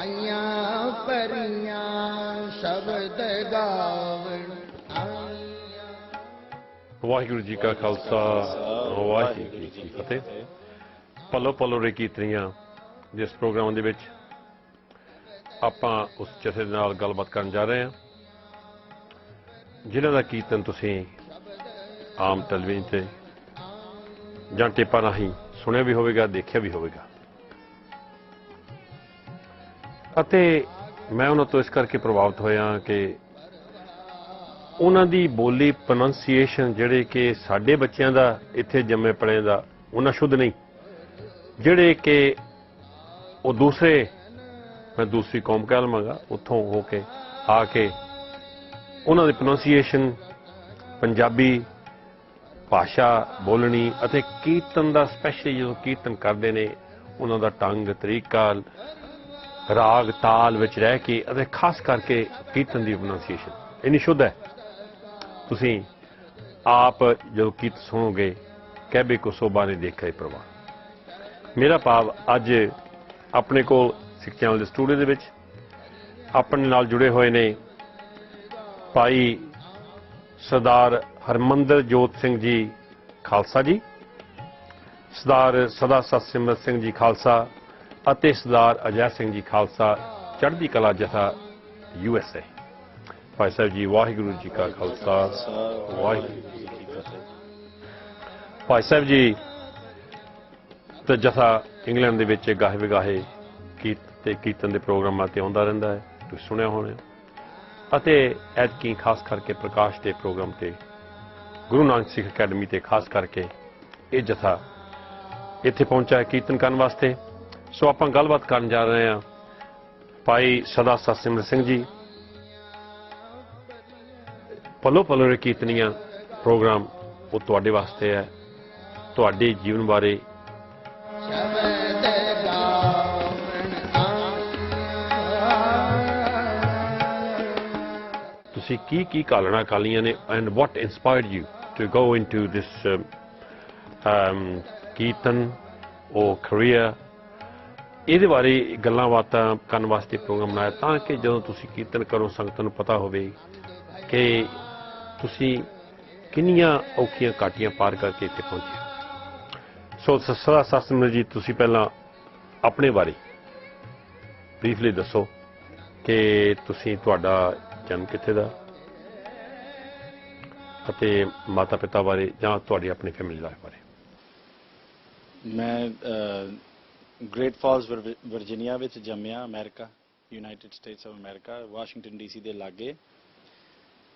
ਆਈਆਂ ਪਰੀਆਂ ਸ਼ਬਦ ਗਾਵਣ। ਵਾਹਿਗੁਰੂ ਜੀ ਕਾ ਖਾਲਸਾ ਵਾਹਿਗੁਰੂ ਜੀ ਕੀ ਫਤਿਹ। ਪਲੋ ਪਲੋ ਰੇ ਕੀਰਤਨੀਆਂ ਜਿਸ ਪ੍ਰੋਗਰਾਮ ਦੇ ਵਿੱਚ ਆਪਾਂ ਉਸ ਜਥੇ ਦੇ ਨਾਲ ਗੱਲਬਾਤ ਕਰਨ ਜਾ ਰਹੇ ਹਾਂ, ਜਿਨ੍ਹਾਂ ਦਾ ਕੀਰਤਨ ਤੁਸੀਂ ਆਮ ਟੈਲੀਵਿਜ਼ਨ ਤੇ ਜਾਂ ਟੇਪਾਂ ਰਾਹੀਂ ਸੁਣਿਆ ਵੀ ਹੋਵੇਗਾ, ਦੇਖਿਆ ਵੀ ਹੋਵੇਗਾ। ਅਤੇ ਮੈਂ ਉਹਨਾਂ ਤੋਂ ਇਸ ਕਰਕੇ ਪ੍ਰਭਾਵਿਤ ਹੋਇਆ ਕਿ ਉਹਨਾਂ ਦੀ ਬੋਲੀ ਪ੍ਰੋਨੰਸੀਏਸ਼ਨ ਜਿਹੜੇ ਕਿ ਸਾਡੇ ਬੱਚਿਆਂ ਦਾ ਇੱਥੇ ਜੰਮੇ ਪਲੇ ਦਾ ਉਹਨਾਂ ਸ਼ੁੱਧ ਨਹੀਂ, ਜਿਹੜੇ ਕਿ ਉਹ ਦੂਸਰੇ, ਮੈਂ ਦੂਸਰੀ ਕੌਮ ਕਹਿ ਲਵਾਂਗਾ, ਉੱਥੋਂ ਹੋ ਕੇ ਆ ਕੇ ਉਹਨਾਂ ਦੀ ਪ੍ਰੋਨੰਸੀਏਸ਼ਨ ਪੰਜਾਬੀ ਭਾਸ਼ਾ ਬੋਲਣੀ ਅਤੇ ਕੀਰਤਨ ਦਾ ਸਪੈਸ਼ਲੀ ਜਦੋਂ ਕੀਰਤਨ ਕਰਦੇ ਨੇ ਉਹਨਾਂ ਦਾ ਢੰਗ ਤਰੀਕਾ ਰਾਗ ਤਾਲ ਵਿੱਚ ਰਹਿ ਕੇ ਅਤੇ ਖਾਸ ਕਰਕੇ ਕੀਰਤਨ ਦੀ ਪ੍ਰੋਨੰਸੀਏਸ਼ਨ ਇੰਨੀ ਸ਼ੁੱਧ ਹੈ। ਤੁਸੀਂ ਆਪ ਜਦੋਂ ਕੀਰਤ ਸੁਣੋਗੇ ਕਹਿਬੇ ਕੋ ਸੋਭਾ ਨੇ ਦੇਖਿਆ ਪ੍ਰਵਾਹ। ਮੇਰਾ ਭਾਵ ਅੱਜ ਆਪਣੇ ਕੋਲ ਸਿੱਖ ਚੈਨਲ ਦੇ ਸਟੂਡੀਓ ਦੇ ਵਿੱਚ ਆਪਣੇ ਨਾਲ ਜੁੜੇ ਹੋਏ ਨੇ ਭਾਈ ਸਰਦਾਰ ਹਰਮੰਦਰਜੋਤ ਸਿੰਘ ਜੀ ਖਾਲਸਾ ਜੀ, ਸਰਦਾਰ ਸਦਾ ਸਤਸਿਮਰਤ ਸਿੰਘ ਜੀ ਖਾਲਸਾ ਅਤੇ ਸਰਦਾਰ ਅਜੈ ਸਿੰਘ ਜੀ ਖਾਲਸਾ, ਚੜ੍ਹਦੀ ਕਲਾ ਜਥਾ USA। ਭਾਈ ਸਾਹਿਬ ਜੀ ਵਾਹਿਗੁਰੂ ਜੀ ਕਾ ਖਾਲਸਾ ਵਾਹਿਗੁਰੂ ਜੀ ਕੀ ਫਤਿਹ। ਭਾਈ ਸਾਹਿਬ ਜੀ ਦਾ ਜਥਾ ਇੰਗਲੈਂਡ ਦੇ ਵਿੱਚ ਗਾਹੇ ਵਿਗਾਹੇ ਕੀਰਤਨ ਦੇ ਪ੍ਰੋਗਰਾਮਾਂ ਤੇ ਆਉਂਦਾ ਰਹਿੰਦਾ ਹੈ, ਤੁਸੀਂ ਸੁਣਿਆ ਹੋਣਾ। ਅਤੇ ਐਤਕੀ ਖਾਸ ਕਰਕੇ ਪ੍ਰਕਾਸ਼ ਦੇ ਪ੍ਰੋਗਰਾਮ ਤੇ ਗੁਰੂ ਨਾਨਕ ਸਿੱਖ ਅਕੈਡਮੀ ਤੇ ਖਾਸ ਕਰਕੇ ਇਹ ਜਥਾ ਇੱਥੇ ਪਹੁੰਚਾ ਹੈ ਕੀਰਤਨ ਕਰਨ ਵਾਸਤੇ। ਸੋ ਆਪਾਂ ਗੱਲਬਾਤ ਕਰਨ ਜਾ ਰਹੇ ਹਾਂ ਭਾਈ ਸਦਾ ਸਤਸਿਮਰਤ ਸਿੰਘ ਜੀ। ਪਲੋ ਪਲੋ ਰੇ ਕੀਰਤਨੀਆਂ ਪ੍ਰੋਗਰਾਮ ਉਹ ਤੁਹਾਡੇ ਵਾਸਤੇ ਹੈ, ਤੁਹਾਡੇ ਜੀਵਨ ਬਾਰੇ ਤੁਸੀਂ ਕੀ ਘਾਲਣਾ ਕਾਲੀਆਂ ਨੇ and what inspired you to go into this kirtan uh career, ਇਹਦੇ ਬਾਰੇ ਗੱਲਾਂ ਬਾਤਾਂ ਕਰਨ ਵਾਸਤੇ ਪ੍ਰੋਗਰਾਮ ਬਣਾਇਆ ਤਾਂ ਕਿ ਜਦੋਂ ਤੁਸੀਂ ਕੀਰਤਨ ਕਰੋ ਸੰਗਤਾਂ ਨੂੰ ਪਤਾ ਹੋਵੇ ਕਿ ਤੁਸੀਂ ਕਿੰਨੀਆਂ ਔਖੀਆਂ ਘਾਟੀਆਂ ਪਾਰ ਕਰਕੇ ਇੱਥੇ ਪਹੁੰਚੇ। ਸੋ ਸਦਾ ਸਤਸਿਮਰਤ ਜੀ, ਤੁਸੀਂ ਪਹਿਲਾਂ ਆਪਣੇ ਬਾਰੇ ਬਰੀਫਲੀ ਦੱਸੋ ਕਿ ਤੁਸੀਂ ਤੁਹਾਡਾ ਜਨਮ ਕਿੱਥੇ ਦਾ ਅਤੇ ਮਾਤਾ ਪਿਤਾ ਬਾਰੇ ਜਾਂ ਤੁਹਾਡੀ ਆਪਣੀ ਫੈਮਿਲੀ ਲਾਈਫ ਬਾਰੇ। ਮੈਂ ਗ੍ਰੇਟ ਫਾਲਸ ਵਰਜੀਨੀਆ ਵਿੱਚ ਜੰਮਿਆ, America, United States of America, Washington DC ਦੇ ਲਾਗੇ।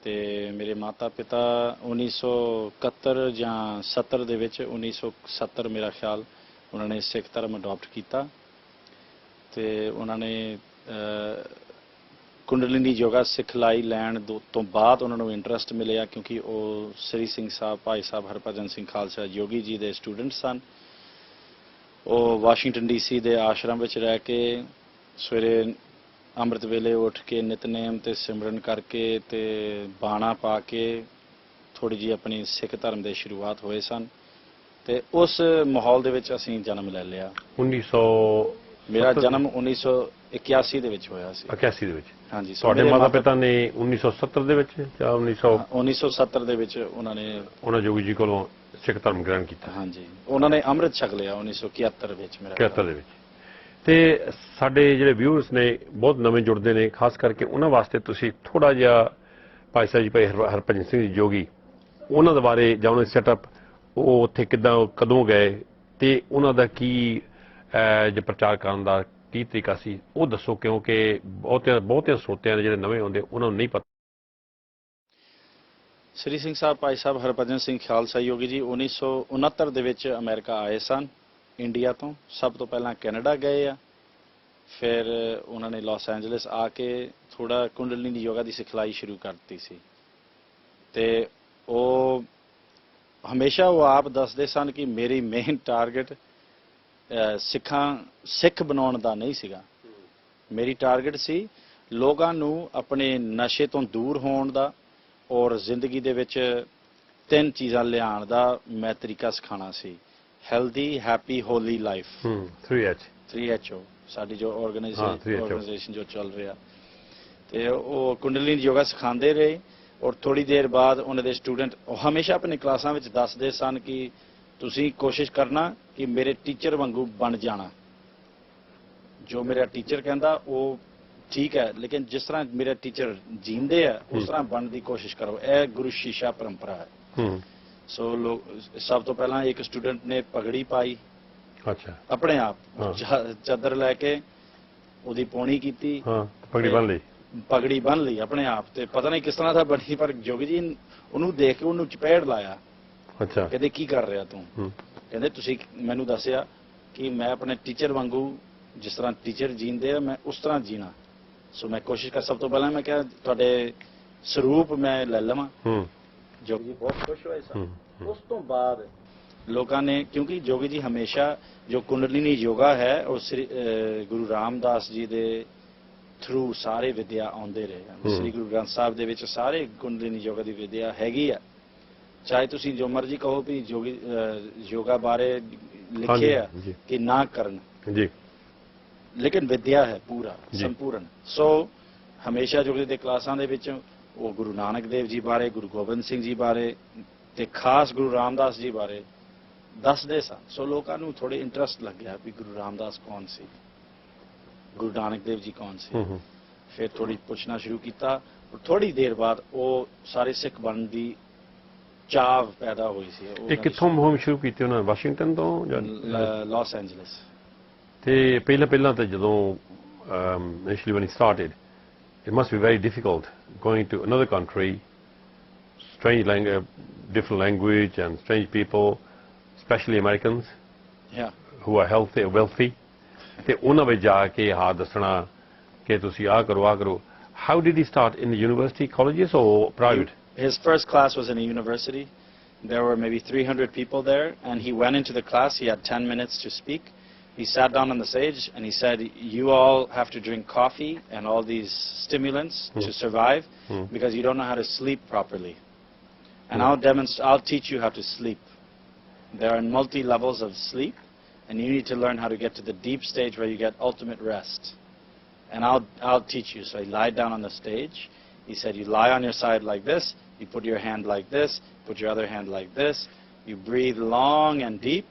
ਤੇ ਮੇਰੇ ਮਾਤਾ ਪਿਤਾ 1971 ਜਾਂ 70 ਦੇ ਵਿੱਚ 1970 ਮੇਰਾ ਖਿਆਲ ਉਹਨਾਂ ਨੇ ਸਿੱਖ ਧਰਮ ਅਡਾਪਟ ਕੀਤਾ ਤੇ ਉਹਨਾਂ ਨੇ ਕੁੰਡਲਿਨੀ ਯੋਗਾ ਸਿਖਲਾਈ ਲੈਣ ਤੋਂ ਬਾਅਦ ਉਹਨਾਂ ਨੂੰ ਇੰਟਰਸਟ ਮਿਲਿਆ ਕਿਉਂਕਿ ਉਹ ਸ੍ਰੀ ਸਿੰਘ ਸਾਹਿਬ, ਭਾਈ ਸਾਹਿਬ ਹਰਭਜਨ ਸਿੰਘ ਖਾਲਸਾ ਯੋਗੀ ਜੀ ਦੇ ਸਟੂਡੈਂਟ ਸਨ। ਉਹ ਵਾਸ਼ਿੰਗਟਨ DC ਦੇ ਆਸ਼ਰਮ ਵਿੱਚ ਰਹਿ ਕੇ ਸਵੇਰੇ ਅੰਮ੍ਰਿਤ ਵੇਲੇ ਉੱਠ ਕੇ ਨਿਤਨੇਮ ਤੇ ਸਿਮਰਨ ਕਰਕੇ ਤੇ ਬਾਣਾ ਪਾ ਕੇ ਥੋੜੀ ਜਿਹੀ ਆਪਣੀ ਸਿੱਖ ਧਰਮ ਦੇ ਸ਼ੁਰੂਆਤ ਹੋਏ ਸਨ ਤੇ ਉਸ ਮਾਹੌਲ ਦੇ ਵਿੱਚ ਅਸੀਂ ਜਨਮ ਲੈ ਲਿਆ। 1900 ਮੇਰਾ ਜਨਮ 1981 ਦੇ ਵਿੱਚ ਹੋਇਆ ਸੀ। 81 ਦੇ ਵਿੱਚ? ਹਾਂਜੀ। ਤੁਹਾਡੇ ਮਾਤਾ ਪਿਤਾ ਨੇ 1970 ਦੇ ਵਿੱਚ ਜਾਂ 1970 ਦੇ ਵਿੱਚ ਉਹਨਾਂ ਯੋਗੀ ਜੀ ਕੋਲੋਂ ਸਿੱਖ ਧਰਮ ਗ੍ਰਹਿਣ ਕੀਤਾ? ਹਾਂਜੀ, ਉਹਨਾਂ ਨੇ ਅੰਮ੍ਰਿਤ ਛਕ ਲਿਆ 1971 ਵਿੱਚ ਮੇਰਾ। 71 ਦੇ ਵਿੱਚ। ਤੇ ਸਾਡੇ ਜਿਹੜੇ ਵਿਊਅਰਸ ਨੇ ਬਹੁਤ ਨਵੇਂ ਜੁੜਦੇ ਨੇ, ਖਾਸ ਕਰਕੇ ਉਹਨਾਂ ਵਾਸਤੇ ਤੁਸੀਂ ਥੋੜਾ ਜਿਹਾ ਭਾਈ ਸਾਹਿਬ ਜੀ, ਭਾਈ ਹਰਭਜਨ ਸਿੰਘ ਜੀ ਯੋਗੀ, ਉਹਨਾਂ ਦੇ ਬਾਰੇ ਜਾਂ ਉਹਨਾਂ ਦੀ ਸੈਟਅਪ, ਉਹ ਉੱਥੇ ਕਿੱਦਾਂ ਕਦੋਂ ਗਏ ਤੇ ਉਹਨਾਂ ਦਾ ਕੀ ਜੋ ਪ੍ਰਚਾਰ ਕਰਨ ਦਾ ਕੀ ਤਰੀਕਾ ਸੀ ਉਹ ਦੱਸੋ, ਕਿਉਂਕਿ ਬਹੁਤਿਆਂ ਸਰੋਤਿਆਂ ਦੇ ਜਿਹੜੇ ਨਵੇਂ ਹੁੰਦੇ ਉਹਨਾਂ ਨੂੰ ਨਹੀਂ ਪਤਾ। ਸ੍ਰੀ ਸਿੰਘ ਸਾਹਿਬ, ਭਾਈ ਸਾਹਿਬ ਹਰਭਜਨ ਸਿੰਘ ਖਾਲਸਾ ਯੋਗੀ ਜੀ 1969 ਦੇ ਵਿੱਚ ਅਮਰੀਕਾ ਆਏ ਸਨ ਇੰਡੀਆ ਤੋਂ। ਸਭ ਤੋਂ ਪਹਿਲਾਂ ਕੈਨੇਡਾ ਗਏ ਆ, ਫਿਰ ਉਹਨਾਂ ਨੇ ਲਾਸ ਐਂਜਲਸ ਆ ਕੇ ਥੋੜਾ ਕੁੰਡਲਿਨੀ ਯੋਗਾ ਦੀ ਸਿਖਲਾਈ ਸ਼ੁਰੂ ਕਰ ਦਿੱਤੀ ਸੀ ਤੇ ਉਹ ਹਮੇਸ਼ਾ ਉਹ ਆਪ ਦੱਸਦੇ ਸਨ ਕਿ ਮੇਰੀ ਮੇਨ ਟਾਰਗੇਟ ਸਿੱਖ ਬਣਾਉਣ ਦਾ ਨਹੀਂ ਸੀਗਾ। ਮੇਰੀ ਟਾਰਗੇਟ ਸੀ ਲੋਕਾਂ ਨੂੰ ਆਪਣੇ ਨਸ਼ੇ ਤੋਂ ਦੂਰ ਹੋਣ ਦਾ ਔਰ ਜ਼ਿੰਦਗੀ ਦੇ ਵਿੱਚ 3 ਚੀਜ਼ਾਂ ਲਿਆਉਣ ਦਾ ਮੈਂ ਤਰੀਕਾ ਸਿਖਾਉਣਾ ਸੀ। ਹੈਲਦੀ, ਹੈਪੀ, ਹੋਲੀ ਲਾਈਫ। 3H। ਸਾਡੀ ਜੋ ਹਾਂ, 3HO ਆਰਗੇਨਾਈਜੇਸ਼ਨ ਜੋ ਚੱਲ ਰਿਹਾ ਤੇ ਉਹ ਕੁੰਡਲਿਨੀ ਯੋਗਾ ਸਿਖਾਉਂਦੇ ਰਹੇ ਔਰ ਥੋੜੀ ਦੇਰ ਬਾਅਦ ਉਹਨਾਂ ਦੇ ਸਟੂਡੈਂਟ ਹਮੇਸ਼ਾ ਆਪਣੀ ਕਲਾਸਾਂ ਵਿੱਚ ਦੱਸਦੇ ਸਨ ਕਿ ਤੁਸੀਂ ਕੋਸ਼ਿਸ਼ ਕਰਨਾ ਕਿ ਮੇਰੇ ਟੀਚਰ ਵਾਂਗੂ ਬਣ ਜਾਣਾ ਜੋ ਮੇਰਾ ਟੀਚਰ ਕਹਿੰਦਾ ਉਹ ਠੀਕ ਹੈ ਲੇਕਿਨ ਜਿਸ ਤਰ੍ਹਾਂ ਮੇਰੇ ਟੀਚਰ ਜੀਂਦੇ ਆ ਉਸ ਤਰ੍ਹਾਂ ਬਣਨ ਦੀ ਕੋਸ਼ਿਸ਼ ਕਰੋ ਇਹ ਗੁਰੂ ਸ਼ਿਸ਼ਾ ਪਰੰਪਰਾ ਹੈ ਸੋ ਲੋਕ ਸਭ ਤੋਂ ਪਹਿਲਾਂ ਇੱਕ ਸਟੂਡੈਂਟ ਨੇ ਪਗੜੀ ਪਾਈ ਅੱਛਾ ਆਪਣੇ ਆਪ ਚਾਦਰ ਲੈ ਕੇ ਉਹਦੀ ਪੌਣੀ ਕੀਤੀ ਪਗੜੀ ਬੰਨ ਲਈ ਆਪਣੇ ਆਪ ਤੇ ਪਤਾ ਨਹੀਂ ਕਿਸ ਤਰ੍ਹਾਂ ਦਾ ਬਣੀ ਪਰ ਜੋਗੀ ਜੀ ਉਹਨੂੰ ਦੇਖ ਕੇ ਉਹਨੂੰ ਚਪੇੜ ਲਾਇਆ ਅੱਛਾ ਕਹਿੰਦੇ ਕੀ ਕਰ ਰਿਹਾ ਤੂੰ ਕਹਿੰਦੇ ਤੁਸੀਂ ਮੈਨੂੰ ਦੱਸਿਆ ਕਿ ਮੈਂ ਆਪਣੇ ਟੀਚਰ ਵਾਂਗੂ ਜਿਸ ਤਰ੍ਹਾਂ ਟੀਚਰ ਜੀਂਦੇ ਆ ਮੈਂ ਉਸ ਤਰ੍ਹਾਂ ਜੀਣਾ ਸੋ ਮੈਂ ਕੋਸ਼ਿਸ਼ ਕਰ ਸਭ ਤੋਂ ਪਹਿਲਾਂ ਮੈਂ ਕਿਹਾ ਤੁਹਾਡੇ ਸਰੂਪ ਮੈਂ ਲੈ ਲਵਾਂ ਜੋਗੀ ਜੀ ਬਹੁਤ ਖੁਸ਼ ਹੋਏ ਸਨ ਉਸ ਤੋਂ ਬਾਅਦ ਲੋਕਾਂ ਨੇ ਕਿਉਂਕਿ ਜੋਗੀ ਜੀ ਹਮੇਸ਼ਾ ਜੋ ਕੁੰਡਲਿਨੀ ਯੋਗਾ ਹੈ ਉਹ ਗੁਰੂ ਰਾਮਦਾਸ ਜੀ ਦੇ ਥਰੂ ਸਾਰੇ ਵਿਦਿਆ ਆਉਂਦੇ ਰਹੇ ਸ੍ਰੀ ਗੁਰੂ ਗ੍ਰੰਥ ਸਾਹਿਬ ਦੇ ਵਿੱਚ ਸਾਰੇ ਕੁੰਡਲਿਨੀ ਯੋਗਾ ਦੀ ਵਿਦਿਆ ਹੈਗੀ ਆ ਚਾਹੇ ਤੁਸੀਂ ਜੋ ਮਰਜ਼ੀ ਕਹੋ ਵੀ ਜੋਗੀ ਯੋਗਾ ਬਾਰੇ ਲਿਖਿਆ ਕਿ ਨਾ ਕਰਨ ਜੀ ਲੇਕਿਨ ਵਿਦਿਆ ਹੈ ਪੂਰਾ ਸੰਪੂਰਨ ਸੋ ਹਮੇਸ਼ਾ ਜੋਗੀ ਦੇ ਕਲਾਸਾਂ ਦੇ ਵਿੱਚ ਉਹ ਗੁਰੂ ਨਾਨਕ ਦੇਵ ਜੀ ਬਾਰੇ ਗੁਰੂ ਗੋਬਿੰਦ ਸਿੰਘ ਜੀ ਬਾਰੇ ਤੇ ਖਾਸ ਗੁਰੂ ਰਾਮਦਾਸ ਜੀ ਬਾਰੇ ਦੱਸਦੇ ਸਨ ਸੋ ਲੋਕਾਂ ਨੂੰ ਥੋੜੇ ਇੰਟਰਸਟ ਲੱਗਿਆ ਵੀ ਗੁਰੂ ਰਾਮਦਾਸ ਕੌਣ ਸੀ ਗੁਰੂ ਨਾਨਕ ਦੇਵ ਜੀ ਕੌਣ ਸੀ ਫਿਰ ਥੋੜੀ ਪੁੱਛਣਾ ਸ਼ੁਰੂ ਕੀਤਾ ਥੋੜੀ ਦੇਰ ਬਾਅਦ ਉਹ ਸਾਰੇ ਸਿੱਖ ਬਣਨ ਦੀ ਚਾਹ ਪੈਦਾ ਹੋਈ ਸੀ ਇਹ ਕਿੱਥੋਂ ਮੁਹਿੰਮ ਸ਼ੁਰੂ ਕੀਤੀ ਉਹਨਾਂ ਵਾਸ਼ਿੰਗਟਨ ਤੋਂ ਜਾਂ ਲਾਸ ਐਂਜਲਸ ਤੇ ਪਹਿਲਾਂ ਤਾਂ ਜਦੋਂ initially when he started it must be very difficult going to another country strange language different language and strange people especially Americans who are healthy wealthy ਤੇ ਉਹਨਾਂ ਵਿੱਚ ਜਾ ਕੇ ਦੱਸਣਾ ਕਿ ਤੁਸੀਂ ਆਹ ਕਰੋ how did he start in the university colleges or private his first class was in a university there were maybe 300 people there and he went into the class he had 10 minutes to speak he sat down on the stage and he said you all have to drink coffee and all these stimulants to survive because you don't know how to sleep properly and I'll teach you how to sleep there are multi levels of sleep and you need to learn how to get to the deep stage where you get ultimate rest and I'll teach you so he lied down on the stage he said you lie on your side like this you put your hand like this put your other hand like this you breathe long and deep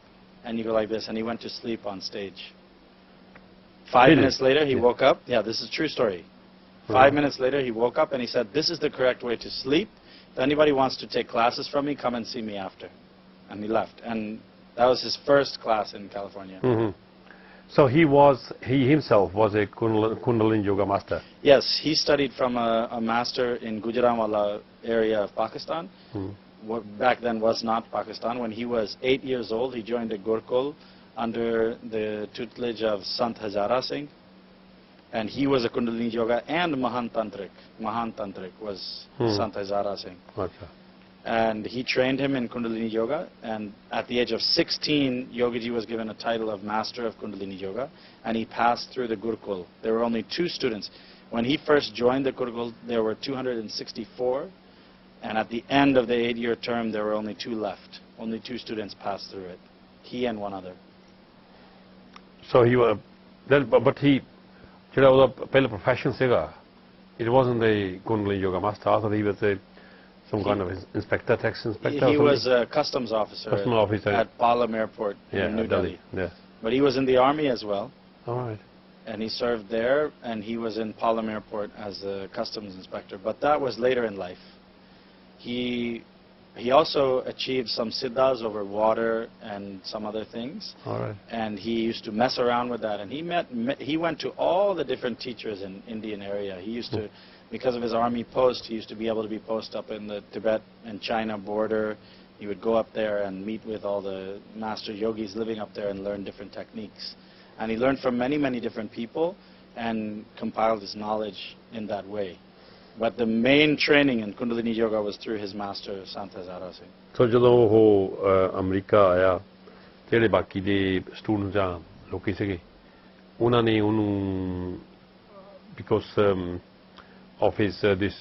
and you go like this and he went to sleep on stage 5 minutes later he woke up this is a true story 5 minutes later he woke up and he said this is the correct way to sleep if anybody wants to take classes from me come and see me after and he left and that was his first class in California. So he himself was a Kundalini Yoga master? Yes, he studied from a master in Gujranwala area of Pakistan. What back then was not Pakistan. When he was 8 years old, he joined a Gurukul under the tutelage of Sant Hazara Singh. And he was a Kundalini Yoga and Mahan Tantrik was Sant Hazara Singh. Achha. And he trained him in Kundalini Yoga and at the age of 16 Yogiji was given a title of Master of Kundalini Yoga and he passed through the Gurukul. There were only 2 students. When he first joined the Gurukul there were 264 and at the end of the 8-year term there were only 2 left. Only 2 students passed through it. He and one other. So he was but he ਜਿਹੜਾ ਉਹਦਾ ਪਹਿਲਾ profession ਸੀਗਾ it wasn't a Kundalini Yoga master I thought he was a some kind of inspector, tax inspector? He was a customs officer at Palam Airport in New Delhi. Yes. But he was in the army as well. All right. And he served there, and he was in Palam Airport as a customs inspector. But that was later in life. He also achieved some siddhas over water and some other things. All right. And he used to mess around with that. And he went to all the different teachers in Indian area. He used to... Because of his army post, he used to be able to be posted up in the Tibet and China border. He would go up there and meet with all the master yogis living up there and learn different techniques. And he learned from many, many different people and compiled his knowledge in that way. But the main training in Kundalini Yoga was through his master, Sant Hazara Singh. So ਜਦੋਂ ਉਹ America ਆਇਆ ਜਿਹੜੇ ਬਾਕੀ ਦੇ students ਜਾਂ ਲੋਕੀ ਸੀਗੇ ਉਹਨਾਂ ਨੇ ਉਹਨੂੰ because of his this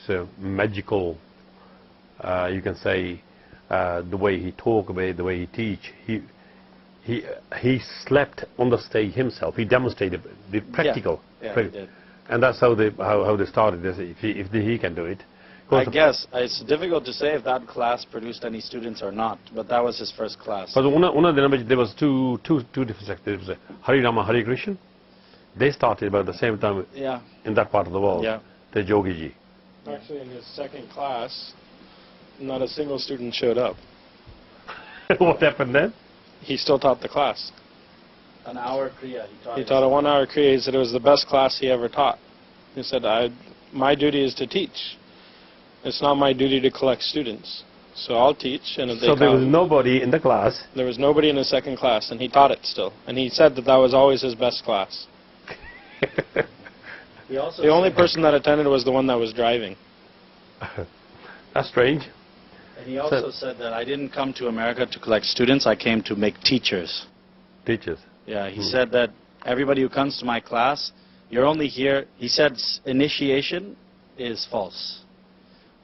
magical you can say the way he talk, the way he teach, he slept on the stage himself. He demonstrated the practical. Yeah, he did. And that's how they started this. If he can do it. I guess it's difficult to say if that class produced any students or not, but that was his first class. But there was two different sects. There was Hari Rama, Hari Krishna. They started about the same time. Yeah. In that part of the world. Yeah. The Jogi ji. Actually, in his second class, not a single student showed up. What happened then? He still taught the class. An hour Kriya. He taught a 1 hour Kriya. He said it was the best class he ever taught. He said, my duty is to teach. It's not my duty to collect students. So I'll teach. And if they So there was come, nobody in the class. there was nobody in the second class, and he taught it still. And he said that was always his best class. He also The only person that attended was the one that was driving. That's strange. And he also said that I didn't come to America to collect students. I came to make teachers. Teachers. Yeah, he said that everybody who comes to my class, you're only here. He said initiation is false.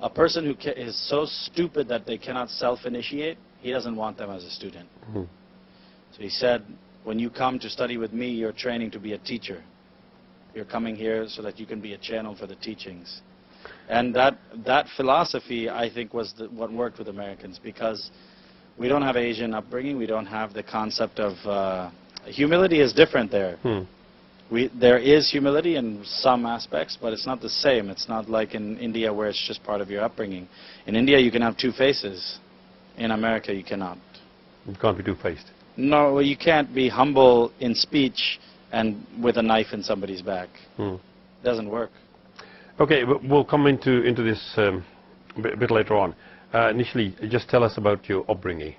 A person who is so stupid that they cannot self-initiate, he doesn't want them as a student. So he said, when you come to study with me, you're training to be a teacher. You're coming here so that you can be a channel for the teachings. And that philosophy, I think, was what worked with Americans, because we don't have Asian upbringing. We don't have the concept of humility is different there. There is humility in some aspects, but it's not the same. It's not like in India where it's just part of your upbringing. In India, you can have two faces. In America, you cannot. You can't be two-faced. No, you can't be humble in speech and with a knife in somebody's back. It doesn't work. Okay, we'll come into this bit later on. Initially, just tell us about your upbringing.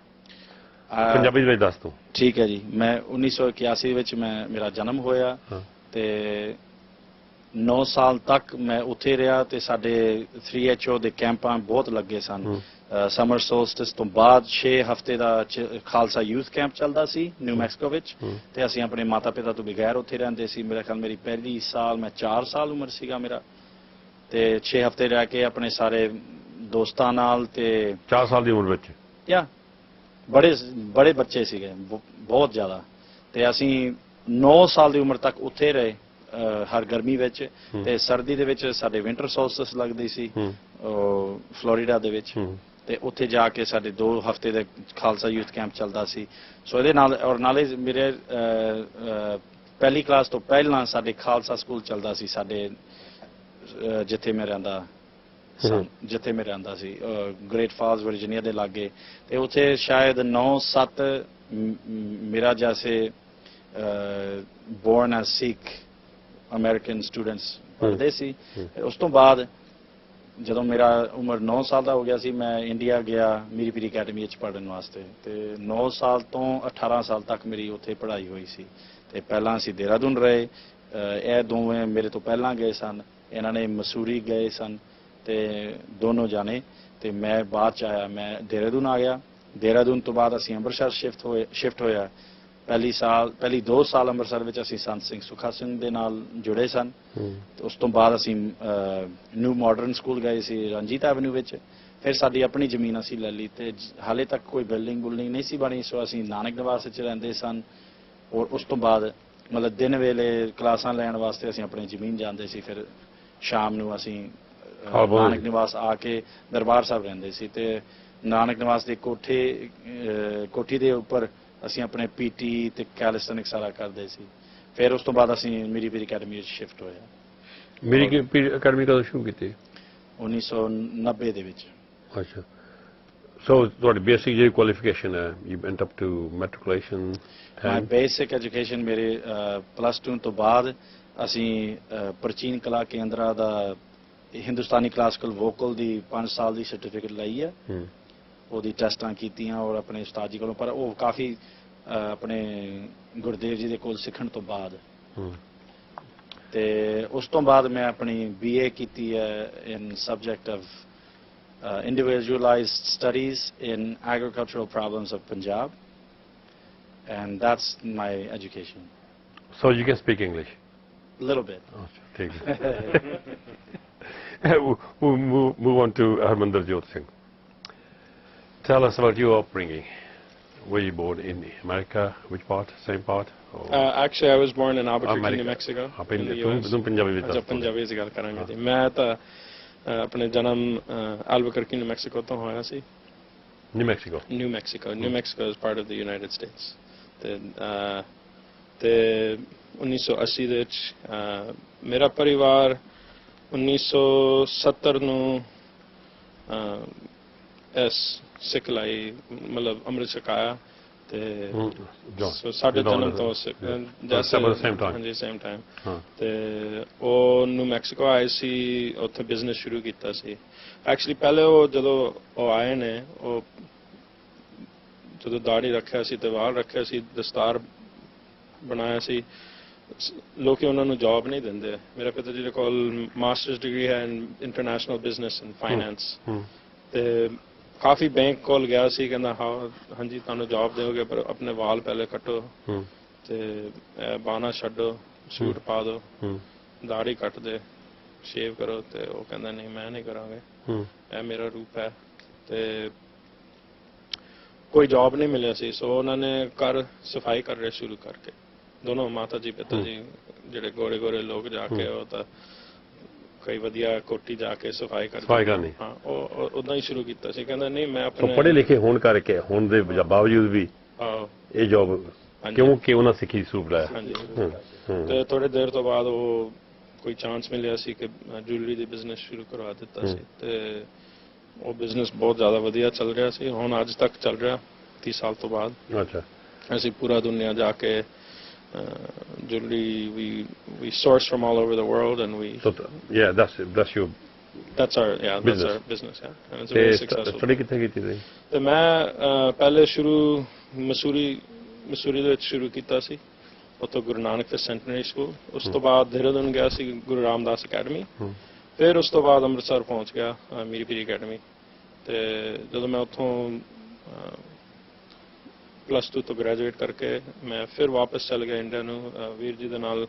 Punjabi ਵਿੱਚ ਦੱਸ ਦੋ. ਠੀਕ ਹੈ ਜੀ, ਮੈਂ 1981 ਵਿੱਚ ਮੇਰਾ ਜਨਮ ਹੋਇਆ ਤੇ 9 ਸਾਲ ਤੱਕ ਮੈਂ ਉੱਥੇ ਰਿਹਾ ਤੇ ਸਾਡੇ 3HO ਦੇ ਕੈਂਪਾਂ ਬਹੁਤ ਲੱਗੇ ਸਨ. ਸਮਰ ਸੋਲਸਟਿਸ ਤੋਂ ਬਾਅਦ 6 ਹਫ਼ਤੇ ਦਾ ਖਾਲਸਾ ਯੂਥ ਕੈਂਪ ਚੱਲਦਾ ਸੀ ਨਿਊ ਮੈਕਸੀਕੋ ਵਿੱਚ ਤੇ ਅਸੀਂ ਆਪਣੇ ਮਾਤਾ ਪਿਤਾ ਤੋਂ ਬਗੈਰ ਉੱਥੇ ਰਹਿੰਦੇ ਸੀ. ਮੇਰਾ ਖਿਆਲ ਮੇਰੀ ਪਹਿਲੀ ਸਾਲ ਮੈਂ 4 ਸਾਲ ਉਮਰ ਸੀਗਾ ਮੇਰਾ ਤੇ 6 ਹਫ਼ਤੇ ਰਹਿ ਕੇ ਆਪਣੇ ਸਾਰੇ ਦੋਸਤਾਂ ਨਾਲ ਤੇ 4 ਸਾਲ ਦੀ ਉਮਰ ਵਿੱਚ ਯਾ ਬੜੇ ਬੱਚੇ ਸੀਗੇ ਬਹੁਤ ਜ਼ਿਆਦਾ ਤੇ ਅਸੀਂ 9 ਸਾਲ ਦੀ ਉਮਰ ਤੱਕ ਉੱਥੇ ਰਹੇ ਹਰ ਗਰਮੀ ਵਿੱਚ ਤੇ ਸਰਦੀ ਦੇ ਵਿੱਚ ਸਾਡੇ ਵਿੰਟਰ ਸੋਲਸਟਿਸ ਲੱਗਦੀ ਸੀ ਫਲੋਰੀਡਾ ਦੇ ਵਿੱਚ ਤੇ ਉੱਥੇ ਜਾ ਕੇ ਸਾਡੇ 2 ਹਫ਼ਤੇ ਦੇ ਖਾਲਸਾ ਯੂਥ ਕੈਂਪ ਚੱਲਦਾ ਸੀ. ਸੋ ਇਹਦੇ ਨਾਲ ਔਰ ਨਾਲੇ ਮੇਰੇ ਪਹਿਲੀ ਕਲਾਸ ਤੋਂ ਪਹਿਲਾਂ ਸਾਡੇ ਖਾਲਸਾ ਸਕੂਲ ਚੱਲਦਾ ਸੀ ਸਾਡੇ ਜਿੱਥੇ ਮੈਂ ਰਹਿੰਦਾ ਸੀ ਗ੍ਰੇਟ ਫਾਲਸ ਵਰਜੀਨੀਆ ਦੇ ਲਾਗੇ ਤੇ ਉੱਥੇ ਸ਼ਾਇਦ 9-7 ਮੇਰਾ ਜੈਸੇ ਬੋਰਨ ਐਜ਼ ਸਿੱਖ ਅਮਰੀਕਨ ਸਟੂਡੈਂਟਸ ਪੜ੍ਹਦੇ ਸੀ. ਉਸ ਤੋਂ ਬਾਅਦ ਜਦੋਂ ਮੇਰਾ ਉਮਰ 9 ਸਾਲ ਦਾ ਹੋ ਗਿਆ ਸੀ ਮੈਂ ਇੰਡੀਆ ਗਿਆ ਮੀਰੀ ਪੀਰੀ ਅਕੈਡਮੀ ਵਿੱਚ ਪੜ੍ਹਨ ਵਾਸਤੇ ਤੇ 9 ਸਾਲ ਤੋਂ 18 ਸਾਲ ਤੱਕ ਮੇਰੀ ਉੱਥੇ ਪੜ੍ਹਾਈ ਹੋਈ ਸੀ ਤੇ ਪਹਿਲਾਂ ਅਸੀਂ ਦੇਹਰਾਦੂਨ ਰਹੇ. ਇਹ ਦੋਵੇਂ ਮੇਰੇ ਤੋਂ ਪਹਿਲਾਂ ਗਏ ਸਨ. ਇਹਨਾਂ ਨੇ ਮਸੂਰੀ ਗਏ ਸਨ ਤੇ ਦੋਨੋਂ ਜਾਣੇ ਤੇ ਮੈਂ ਬਾਅਦ ਚ ਆਇਆ. ਮੈਂ ਦੇਹਰਾਦੂਨ ਆ ਗਿਆ. ਦੇਹਰਾਦੂਨ ਤੋਂ ਬਾਅਦ ਅਸੀਂ ਅੰਮ੍ਰਿਤਸਰ ਸ਼ਿਫਟ ਹੋਇਆ. ਪਹਿਲੀ 2 ਸਾਲ ਅੰਮ੍ਰਿਤਸਰ ਵਿੱਚ ਅਸੀਂ ਸੰਤ ਸਿੰਘ ਸੁਖਾ ਸਿੰਘ ਦੇ ਨਾਲ ਜੁੜੇ ਸਨ. ਉਸ ਤੋਂ ਬਾਅਦ ਅਸੀਂ ਨਿਊ ਮਾਡਰਨ ਸਕੂਲ ਗਏ ਸੀ ਰਣਜੀਤ ਐਵਨਿਊ ਵਿੱਚ. ਫਿਰ ਸਾਡੀ ਆਪਣੀ ਜ਼ਮੀਨ ਅਸੀਂ ਲੈ ਲਈ ਤੇ ਹਾਲੇ ਤੱਕ ਕੋਈ ਬਿਲਡਿੰਗ ਨਹੀਂ ਸੀ ਬਣੀ. ਸੋ ਅਸੀਂ ਨਾਨਕ ਨਿਵਾਸ ਵਿੱਚ ਰਹਿੰਦੇ ਸਨ ਔਰ ਉਸ ਤੋਂ ਬਾਅਦ ਮਤਲਬ ਦਿਨ ਵੇਲੇ ਕਲਾਸਾਂ ਲੈਣ ਵਾਸਤੇ ਅਸੀਂ ਆਪਣੀ ਜ਼ਮੀਨ ਜਾਂਦੇ ਸੀ. ਫਿਰ ਸ਼ਾਮ ਨੂੰ ਅਸੀਂ ਨਾਨਕ ਨਿਵਾਸ ਆ ਕੇ ਦਰਬਾਰ ਸਾਹਿਬ ਰਹਿੰਦੇ ਸੀ ਤੇ ਨਾਨਕ ਨਿਵਾਸ ਦੇ ਕੋਠੀ ਦੇ ਉੱਪਰ ਅਸੀਂ ਆਪਣੇ ਪੀਟੀ ਤੇ ਕੈਲਿਸਥੈਨਿਕ ਸਾਰਾ ਕਰਦੇ ਸੀ. ਫਿਰ ਉਸ ਤੋਂ ਬਾਅਦ ਅਸੀਂ ਮੀਰੀ ਪੀਰੀ ਅਕੈਡਮੀ ਵਿੱਚ ਸ਼ਿਫਟ ਹੋਇਆ. ਮੀਰੀ ਪੀਰੀ ਅਕੈਡਮੀ ਕਦੋਂ ਸ਼ੁਰੂ ਕੀਤੀ? 1990 ਦੇ ਵਿੱਚ. ਅੱਛਾ. ਸੋ ਤੁਹਾਡੀ ਬੇਸਿਕ ਜਿਹੜੀ ਕੁਆਲੀਫਿਕੇਸ਼ਨ ਹੈ you went up to matriculation? My basic education ਮੇਰੇ +2 ਤੋਂ ਬਾਅਦ ਅਸੀਂ ਪ੍ਰਾਚੀਨ ਕਲਾ ਕੇਂਦਰਾ ਦਾ ਹਿੰਦੁਸਤਾਨੀ ਕਲਾਸੀਕਲ ਵੋਕਲ ਦੀ 5 ਸਾਲ ਦੀ ਸਰਟੀਫਿਕੇਟ ਲਈ ਹੈ. ਉਹਦੀ ਟੈਸਟਾਂ ਕੀਤੀਆਂ ਔਰ ਆਪਣੇ ਉਸਤਾਦ ਜੀ ਕੋਲੋਂ ਪਰ ਉਹ ਕਾਫੀ ਆਪਣੇ ਗੁਰਦੇਵ ਜੀ ਦੇ ਕੋਲ ਸਿੱਖਣ ਤੋਂ ਬਾਅਦ ਤੇ ਉਸ ਤੋਂ ਬਾਅਦ ਮੈਂ ਆਪਣੀ BA ਕੀਤੀ ਹੈ in subject of individualized studies in agricultural problems of Punjab and that's my education. So you can speak English? A little bit. Take it. We'll move on to Harmandir Jyot Singh. Tell us about your upbringing. were you born in America? Which part? Same part? Or Actually, I was born in Albuquerque, America. New Mexico. आप in the तुम US. तुम पंजाबी भी अच्छा दस पंजाबी च गल करांगे जी मैं ਤਾਂ ਆਪਣੇ ਜਨਮ Albuquerque, New Mexico ਤੋਂ ਹੋਇਆ ਸੀ New Mexico. New Mexico. New Mexico is part of the United States. ਤੇ 1980 ਦੇ ਵਿੱਚ ਮੇਰਾ ਪਰਿਵਾਰ 1970 ਨੂੰ ਇਸ ਸਿੱਖ ਲਈ ਮਤਲਬ ਅੰਮ੍ਰਿਤ ਛਕਾਇਆ ਤੇ ਸਾਡੇ ਜਨਮ ਤੋਂ ਹਾਂਜੀ ਸੇਮ ਟਾਈਮ ਤੇ ਉਹ ਨਿਊ ਮੈਕਸੀਕੋ ਆਏ ਸੀ ਉੱਥੇ ਬਿਜ਼ਨਸ ਸ਼ੁਰੂ ਕੀਤਾ ਸੀ ਐਕਚੁਅਲੀ ਪਹਿਲੇ ਉਹ ਜਦੋਂ ਉਹ ਆਏ ਨੇ ਉਹ ਜਦੋਂ ਦਾੜੀ ਰੱਖਿਆ ਸੀ ਤੇ ਵਾਲ ਰੱਖਿਆ ਸੀ ਦਸਤਾਰ ਬਣਾਇਆ ਸੀ ਲੋਕੀ ਉਹਨਾਂ ਨੂੰ ਜੌਬ ਨਹੀਂ ਦਿੰਦੇ ਮੇਰੇ ਪਿਤਾ ਜੀ ਦੇ ਕੋਲ ਮਾਸਟਰਸ ਡਿਗਰੀ ਹੈ ਇਨ ਇੰਟਰਨੈਸ਼ਨਲ ਬਿਜ਼ਨਸ ਐਂਡ ਫਾਈਨੈਂਸ ਤੇ ਕਾਫੀ ਬੈਂਕ ਕੋਲ ਗਿਆ ਸੀ ਕਹਿੰਦਾ ਹਾਂਜੀ ਤੁਹਾਨੂੰ ਜੌਬ ਦੇਵਾਂਗੇ ਪਰ ਆਪਣੇ ਵਾਲ ਪਹਿਲੇ ਕੱਟੋ ਤੇ ਬਾਣਾ ਛੱਡੋ ਸੂਟ ਪਾ ਦਿਓ ਦਾੜੀ ਕੱਟ ਦੇ ਸ਼ੇਵ ਕਰੋ ਤੇ ਉਹ ਕਹਿੰਦਾ ਨਹੀਂ ਮੈਂ ਨਹੀਂ ਕਰਾਂਗੇ ਇਹ ਮੇਰਾ ਰੂਪ ਹੈ ਤੇ ਕੋਈ ਜੌਬ ਨਹੀਂ ਮਿਲਿਆ ਸੀ ਸੋ ਉਹਨਾਂ ਨੇ ਘਰ ਸਫਾਈ ਕਰਨੇ ਸ਼ੁਰੂ ਕਰਕੇ ਦੋਨੋਂ ਮਾਤਾ ਜੀ ਪਿਤਾ ਜੀ ਜਿਹੜੇ ਗੋਰੇ ਗੋਰੇ ਲੋਕ ਜਾ ਕੇ ਉਹ ਤਾਂ ਕਈ ਵਧੀਆ ਕੋਟੀ ਜਾ ਕੇ ਸਫਾਈ ਕਰਨੀ ਹਾਂ ਉਹ ਉਦਾਂ ਹੀ ਸ਼ੁਰੂ ਕੀਤਾ ਸੀ ਕਹਿੰਦਾ ਨਹੀਂ ਮੈਂ ਆਪਣੇ ਪੜ੍ਹੇ ਲਿਖੇ ਹੋਣ ਕਰਕੇ ਹੋਣ ਦੇ ਬਾਵਜੂਦ ਵੀ ਇਹ ਜੌਬ ਕਿਉਂਕਿ ਉਹਨਾਂ ਸਿੱਖੀ ਸਰੂਪ ਲਾਇਆ ਹਾਂਜੀ ਤੇ ਥੋੜੇ ਦੇਰ ਤੋਂ ਬਾਅਦ ਉਹ ਕੋਈ ਚਾਂਸ ਮਿਲਿਆ ਸੀ ਕਿ ਜੁਐਲਰੀ ਦੀ ਬਿਜ਼ਨਸ ਸ਼ੁਰੂ ਕਰਵਾ ਦਿੱਤਾ ਸੀ ਤੇ ਉਹ ਬਿਜ਼ਨਸ ਬਹੁਤ ਜ਼ਿਆਦਾ ਵਧੀਆ ਚੱਲ ਰਿਹਾ ਸੀ ਹੁਣ ਅੱਜ ਤੱਕ ਚੱਲ ਰਿਹਾ 30 ਸਾਲ ਤੋਂ ਬਾਅਦ ਅੱਛਾ ਅਸੀਂ ਪੂਰਾ ਦੁਨੀਆ ਜਾ ਕੇ jewelry we source from all over the world and we that's our business and it's very successful study ਕਿੱਥੇ ਕੀਤੀ ਤੁਸੀਂ ਤੇ ਮੈਂ ਪਹਿਲੇ ਸ਼ੁਰੂ ਮਸੂਰੀ ਦੇ ਵਿੱਚ ਸ਼ੁਰੂ ਕੀਤਾ ਸੀ ਉੱਥੋਂ ਗੁਰੂ ਨਾਨਕ ਸੈਂਟਨਰੀ ਸਕੂਲ ਉਸ ਤੋਂ ਬਾਅਦ ਦੇਹਰਾਦੂਨ ਗਿਆ ਸੀ ਗੁਰੂ ਰਾਮਦਾਸ ਅਕੈਡਮੀ ਫਿਰ ਉਸ ਤੋਂ ਬਾਅਦ ਅੰਮ੍ਰਿਤਸਰ ਪਹੁੰਚ ਗਿਆ ਮੀਰੀ ਪੀਰੀ ਅਕੈਡਮੀ ਤੇ ਜਦੋਂ ਮੈਂ ਉੱਥੋਂ +2 ਤੋਂ ਗ੍ਰੈਜੂਏਟ ਕਰਕੇ ਮੈਂ ਫਿਰ ਵਾਪਸ ਚਲ ਗਿਆ ਇੰਡੀਆ ਨੂੰ ਵੀਰ ਜੀ ਦੇ ਨਾਲ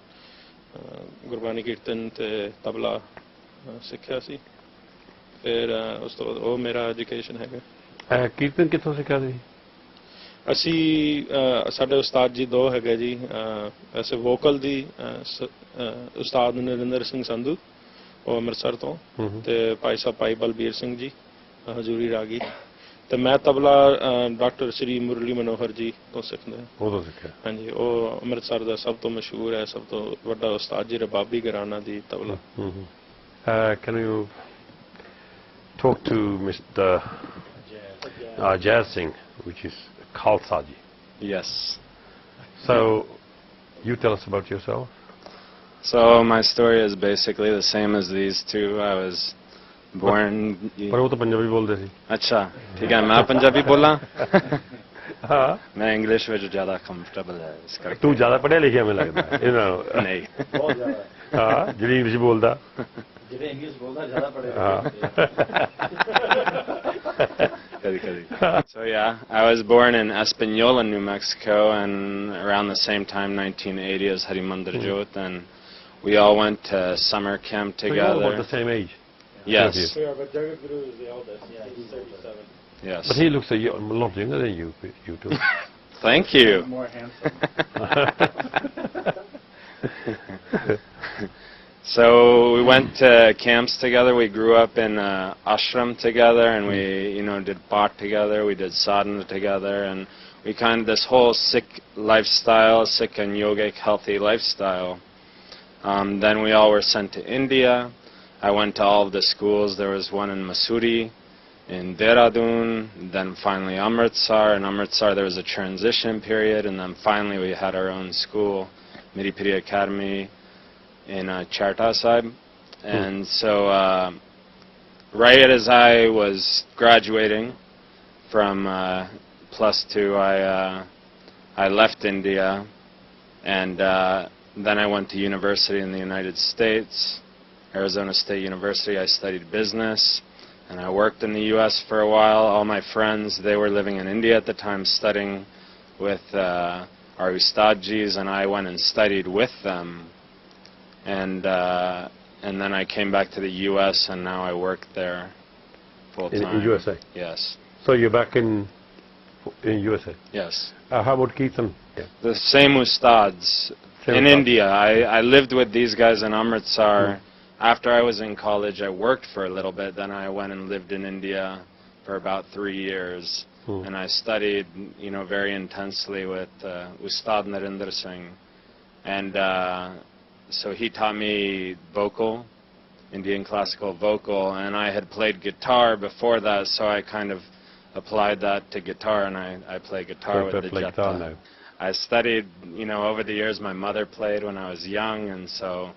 ਗੁਰਬਾਣੀ ਕੀਰਤਨ ਤੇ ਤਬਲਾ ਸਿੱਖਿਆ ਸੀ ਫਿਰ ਉਸ ਤੋਂ ਬਾਅਦ ਉਹ ਮੇਰਾ ਐਜੂਕੇਸ਼ਨ ਹੈਗਾ ਕੀਰਤਨ ਕਿੱਥੋਂ ਸਿੱਖਿਆ ਸੀ ਅਸੀਂ ਸਾਡੇ ਉਸਤਾਦ ਜੀ ਦੋ ਹੈਗੇ ਜੀ ਵੈਸੇ ਵੋਕਲ ਦੀ ਉਸਤਾਦ ਨਰਿੰਦਰ ਸਿੰਘ ਸੰਧੂ ਉਹ ਅੰਮ੍ਰਿਤਸਰ ਤੋਂ ਤੇ ਭਾਈ ਸਾਹਿਬ ਭਾਈ ਬਲਬੀਰ ਸਿੰਘ ਜੀ ਹਜ਼ੂਰੀ ਰਾਗੀ ਤੇ ਮੈਂ ਤਬਲਾ ਡਾਕਟਰ ਸ੍ਰੀ ਮੁਰਲੀ ਮਨੋਹਰ ਜੀ ਤੋਂ ਸਿੱਖਦਾ ਹਾਂਜੀ ਉਹ ਅੰਮ੍ਰਿਤਸਰ ਦਾ ਸਭ ਤੋਂ ਮਸ਼ਹੂਰ ਹੈ ਸਭ ਤੋਂ ਵੱਡਾ ਉਸਤਾਦ ਜੀ ਰਬਾਬੀ ਘਰਾਣਾ ਦੀ tabla Can you talk to Mr. Jai Singh, which is Khalsa ji? Yes. So, you tell us about yourself. So my story is basically the same as these two. I was born. पर वो तो पंजाबी बोलते थे. अच्छा, ठीक है. मैं पंजाबी बोला. हाँ. मैं इंग्लिश में जो ज़्यादा comfortable है इस करके. तू ज़्यादा पढ़ा लिखा हमें लगता है. You know. नहीं. बहुत ज़्यादा. हाँ, जिन्हें इंग्लिश बोलता. जिन्हें इंग्लिश बोलता ज़्यादा पढ़े. हाँ. So yeah, I was born in Espanola, New Mexico, and around the same time, 1980, as Harimandir Jot, and we all went to summer camp together. So you're all about the same age? Yes. We are, but Jagat Guru is the eldest. Yeah, he's 37. Yes. But he looks a lot younger than you two. Thank you. More handsome. So we went to camps together. We grew up in ashram together, and we, did Path together. We did sadhana together, and we this whole Sikh lifestyle, Sikh and yogic healthy lifestyle. Then we all were sent to India. I went to all of the schools. There was one in Mussoorie, in Dehradun, then finally Amritsar. In Amritsar there was a transition period, and then finally we had our own school, Miri Piri Academy, in Chardikala Jatha. And so right as I was graduating from +2, I left India, and then I went to university in the United States, Arizona State University. I studied business, and I worked in the U.S. for a while. All my friends, they were living in India at the time, studying with our Ustadjis, and I went and studied with them. And then I came back to the U.S., and now I work there full time. In USA? Yes. So you're back in In USA? Yes. How about Kirtan? Yeah. The same ustads. In India, I lived with these guys in Amritsar. After I was in college, I worked for a little bit. Then I went and lived in India for about 3 years. And I studied, very intensely with Ustad Narendra Singh. And so he taught me vocal, Indian classical vocal, and I had played guitar before that, so I kind of applied that to guitar, and I play guitar with the Jatha. I studied, over the years. My mother played when I was young, and so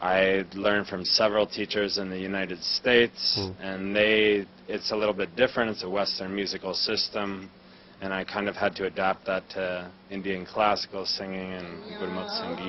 I learned from several teachers in the United States, and it's a little bit different. It's a Western musical system, and I kind of had to adapt that to Indian classical singing and Gurmukh Sangeet.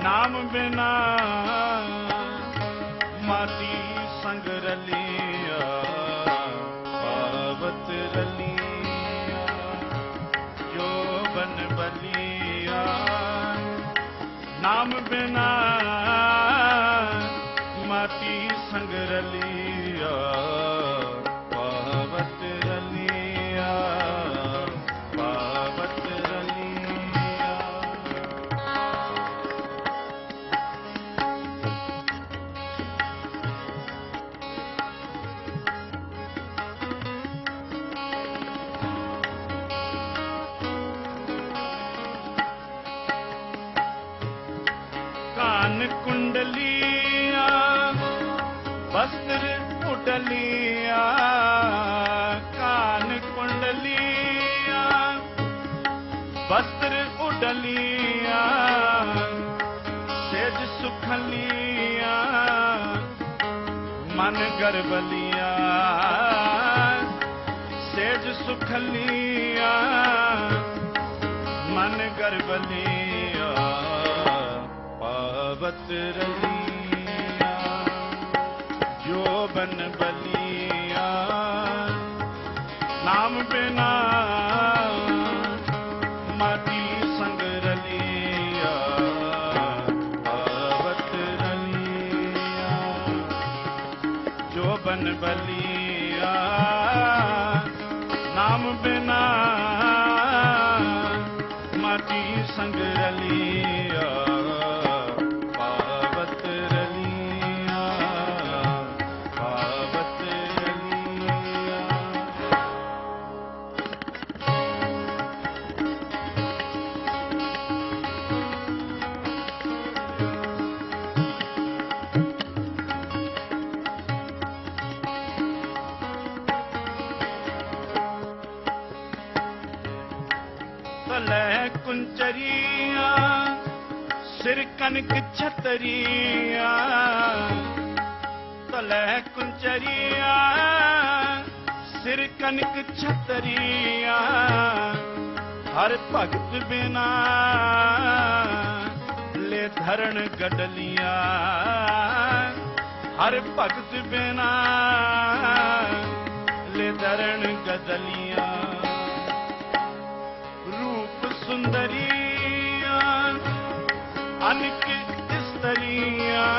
नाम बिना माती संग रलिया पावत रलिया जो बन बलिया नाम बिना माती संग रलिया पावत रलिया पावत कुंडलिया वस्त्र उडलिया कान कुंडलिया वस्त्र उडलिया सेज सुखलिया मन गर्वलिया सेज सुखलिया मन गर्वलिया पावत रलिया जो बन बलिया नाम बिना माटी संग रलिया पावत रलिया जो बन बलिया नाम बिना माटी संग रलिया कुंचरिया सिर कनक छतरिया तलह कुंचरिया सिर कनक छतरिया हर भगत बिना ले धरण गडलिया हर भगत बिना ले धरण गदलिया सुंदरिया अनक स्त्रियां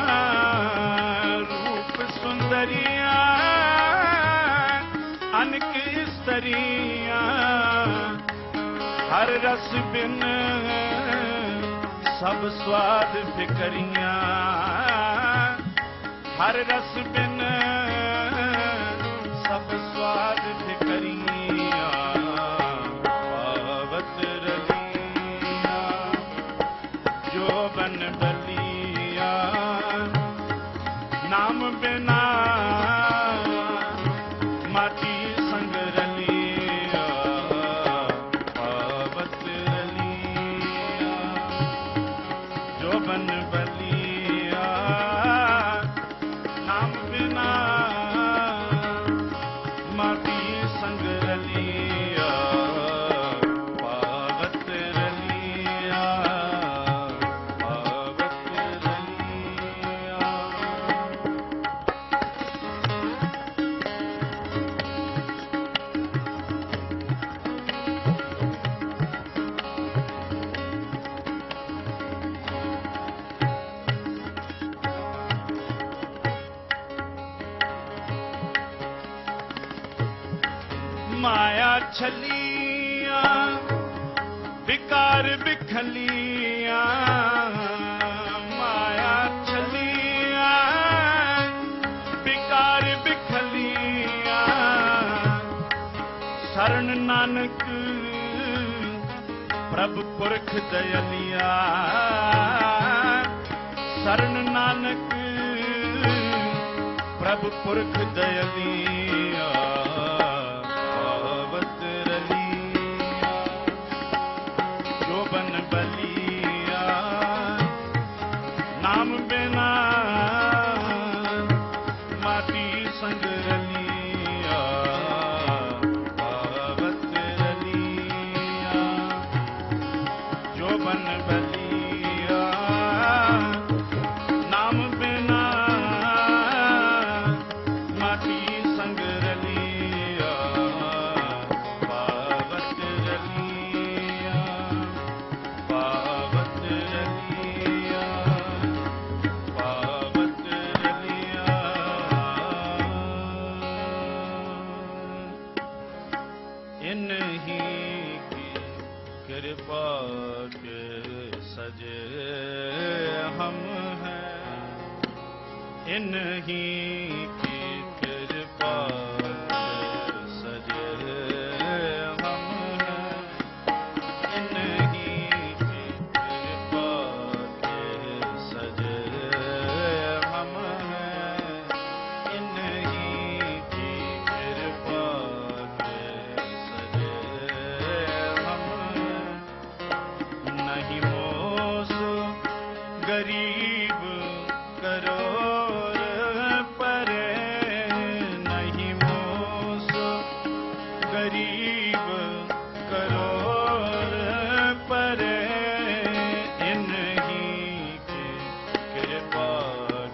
रूप सुंदरियां अनक स्त्रियां हर रस बिन सब स्वाद फिकरियां हर रस बिन सब स्वाद फिकरियां पावत रलियां जो बन बलिया नाम बिना माटी संग रलिया पावत रलिया जो बन बलिया नाम बिना माटी संग रलिया पावत रलिया पावत रलिया माया छलिया विकार बिखलिया माया छलिया विकार बिखलिया शरण नानक प्रभु पुरख दयलिया शरण नानक प्रभु पुरख दयलिया पावत रलिया जो बन बलिया नाम बिना माटी संग रलिया पावत रलिया जो बन बलिया नाम बिना माटी संग रलिया पावत रलिया पावत रलिया पावत रलिया इन्हीं की कृपा के सजे हम हैं इन्हीं की कृपा के सजे हम हैं इन्हीं की कृपा के सजे हम हैं इन्हीं की कृपा के सजे हम हैं नहीं मोस गरीब करोड़ परे नहीं मोस गरीब करोड़ परे इन्हीं की कृपा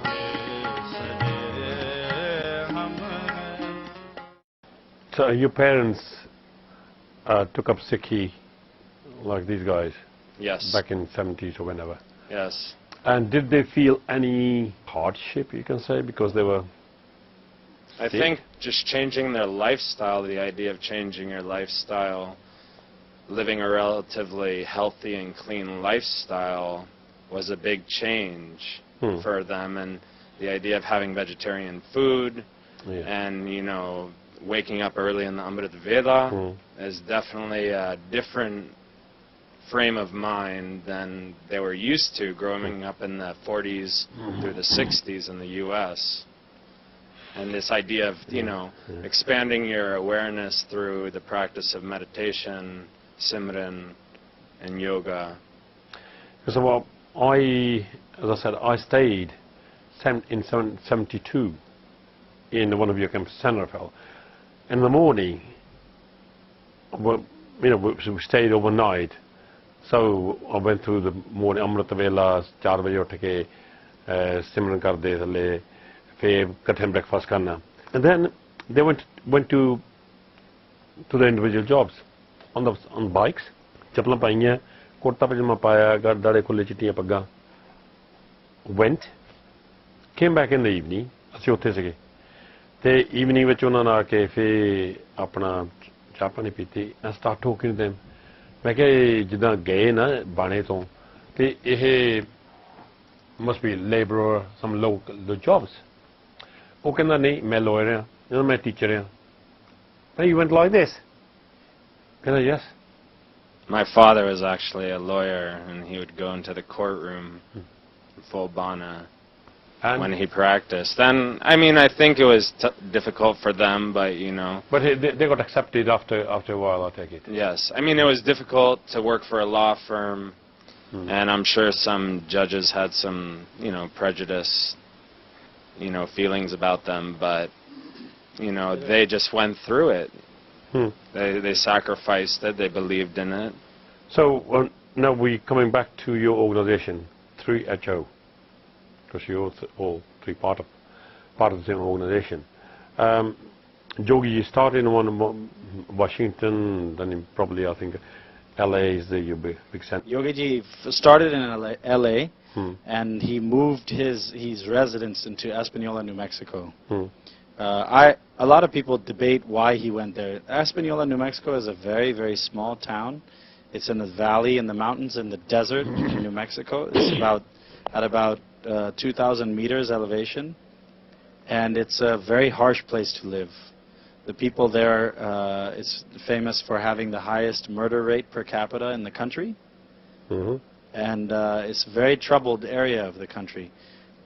के सजे हम हैं So your parents took up Sikhi like these guys Yes. back in 70s or whenever. Yes. And did they feel any hardship, you can say, because they were I Sikh? think just changing their lifestyle, the idea of changing your lifestyle, living a relatively healthy and clean lifestyle was a big change for them, and the idea of having vegetarian food Yeah. and, you know, waking up early in the Amrit Veda is definitely a different frame of mind than they were used to growing up in the 40s through the 60s in the US. And this idea of, you know, expanding your awareness through the practice of meditation, simran, and yoga. So well, as I said, I stayed in 72 in one of your camps, Sanderfell. In the morning, well, you know, we stayed overnight. So I went through the morning, Amrit Vela, 4 baje uth ke, simran karde thale, fir kathe breakfast karna. And then they went to the individual jobs on bikes, chappਲਾਂ ਪਾਈਆਂ, ਕੁੜਤਾ ਪਜਾਮਾ ਪਾਇਆ, ਦੜੇ ਖੁੱਲੇ ਚਿੱਟੀਆਂ ਪੱਗਾਂ, went, came back in the evening, ਅਸੀਂ ਉੱਥੇ ਸੀਗੇ ਤੇ evening ਵਿੱਚ ਉਹਨਾਂ ਨਾਲ ਆ ਕੇ ਫਿਰ ਆਪਣਾ ਚਾਹ ਪਾਣੀ ਪੀਤੀ and start talking to them ਮੈਂ ਕਿਹਾ ਇਹ ਜਿੱਦਾਂ ਗਏ ਨਾ ਬਾਣੇ ਤੋਂ ਤੇ ਇਹ must be laborer some local jobs ਉਹ ਕਹਿੰਦਾ ਨਹੀਂ ਮੈਂ lawyer ਹਾਂ ਮੈਂ teacher ਹਾਂ Hey, you went like this ਕਹਿੰਦਾ yes My father was actually a lawyer, and he would go into the courtroom full bana and when he practiced. Then, I mean, I think it was difficult for them, but you know. But they got accepted after a while, I take it. Yes, I mean, it was difficult to work for a law firm, and I'm sure some judges had some, you know, prejudice, you know, feelings about them, but you know, they just went through it. They sacrificed it. They believed in it. So now we're coming back to your organization, 3HO, because you're all three part of the same organization. Yogi, you started in Washington, then probably I think LA is your big center. Yogi ji started in LA and he moved his residence into Espanola, New Mexico. A lot of people debate why he went there. Espanola, New Mexico is a very, very small town. It's in the valley, in the mountains, in the desert in New Mexico. It's at about 2,000 meters elevation. And it's a very harsh place to live. The people there, it's famous for having the highest murder rate per capita in the country. And it's a very troubled area of the country.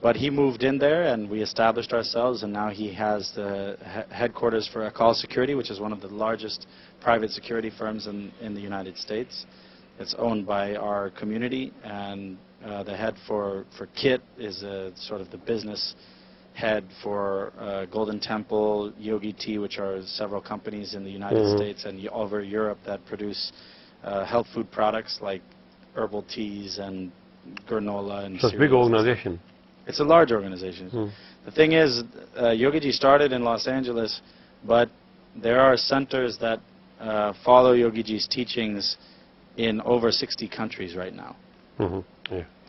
But he moved in there, and we established ourselves, and now he has the headquarters for Akal Security, which is one of the largest private security firms in the United States. It's owned by our community, and the head for KIT is sort of the business head for Golden Temple, Yogi Tea, which are several companies in the United States and over Europe that produce health food products like herbal teas and granola and So it's a big organization. It's a large organization. The thing is, Yogi Ji started in Los Angeles, but there are centers that follow Yogi Ji's teachings in over 60 countries right now.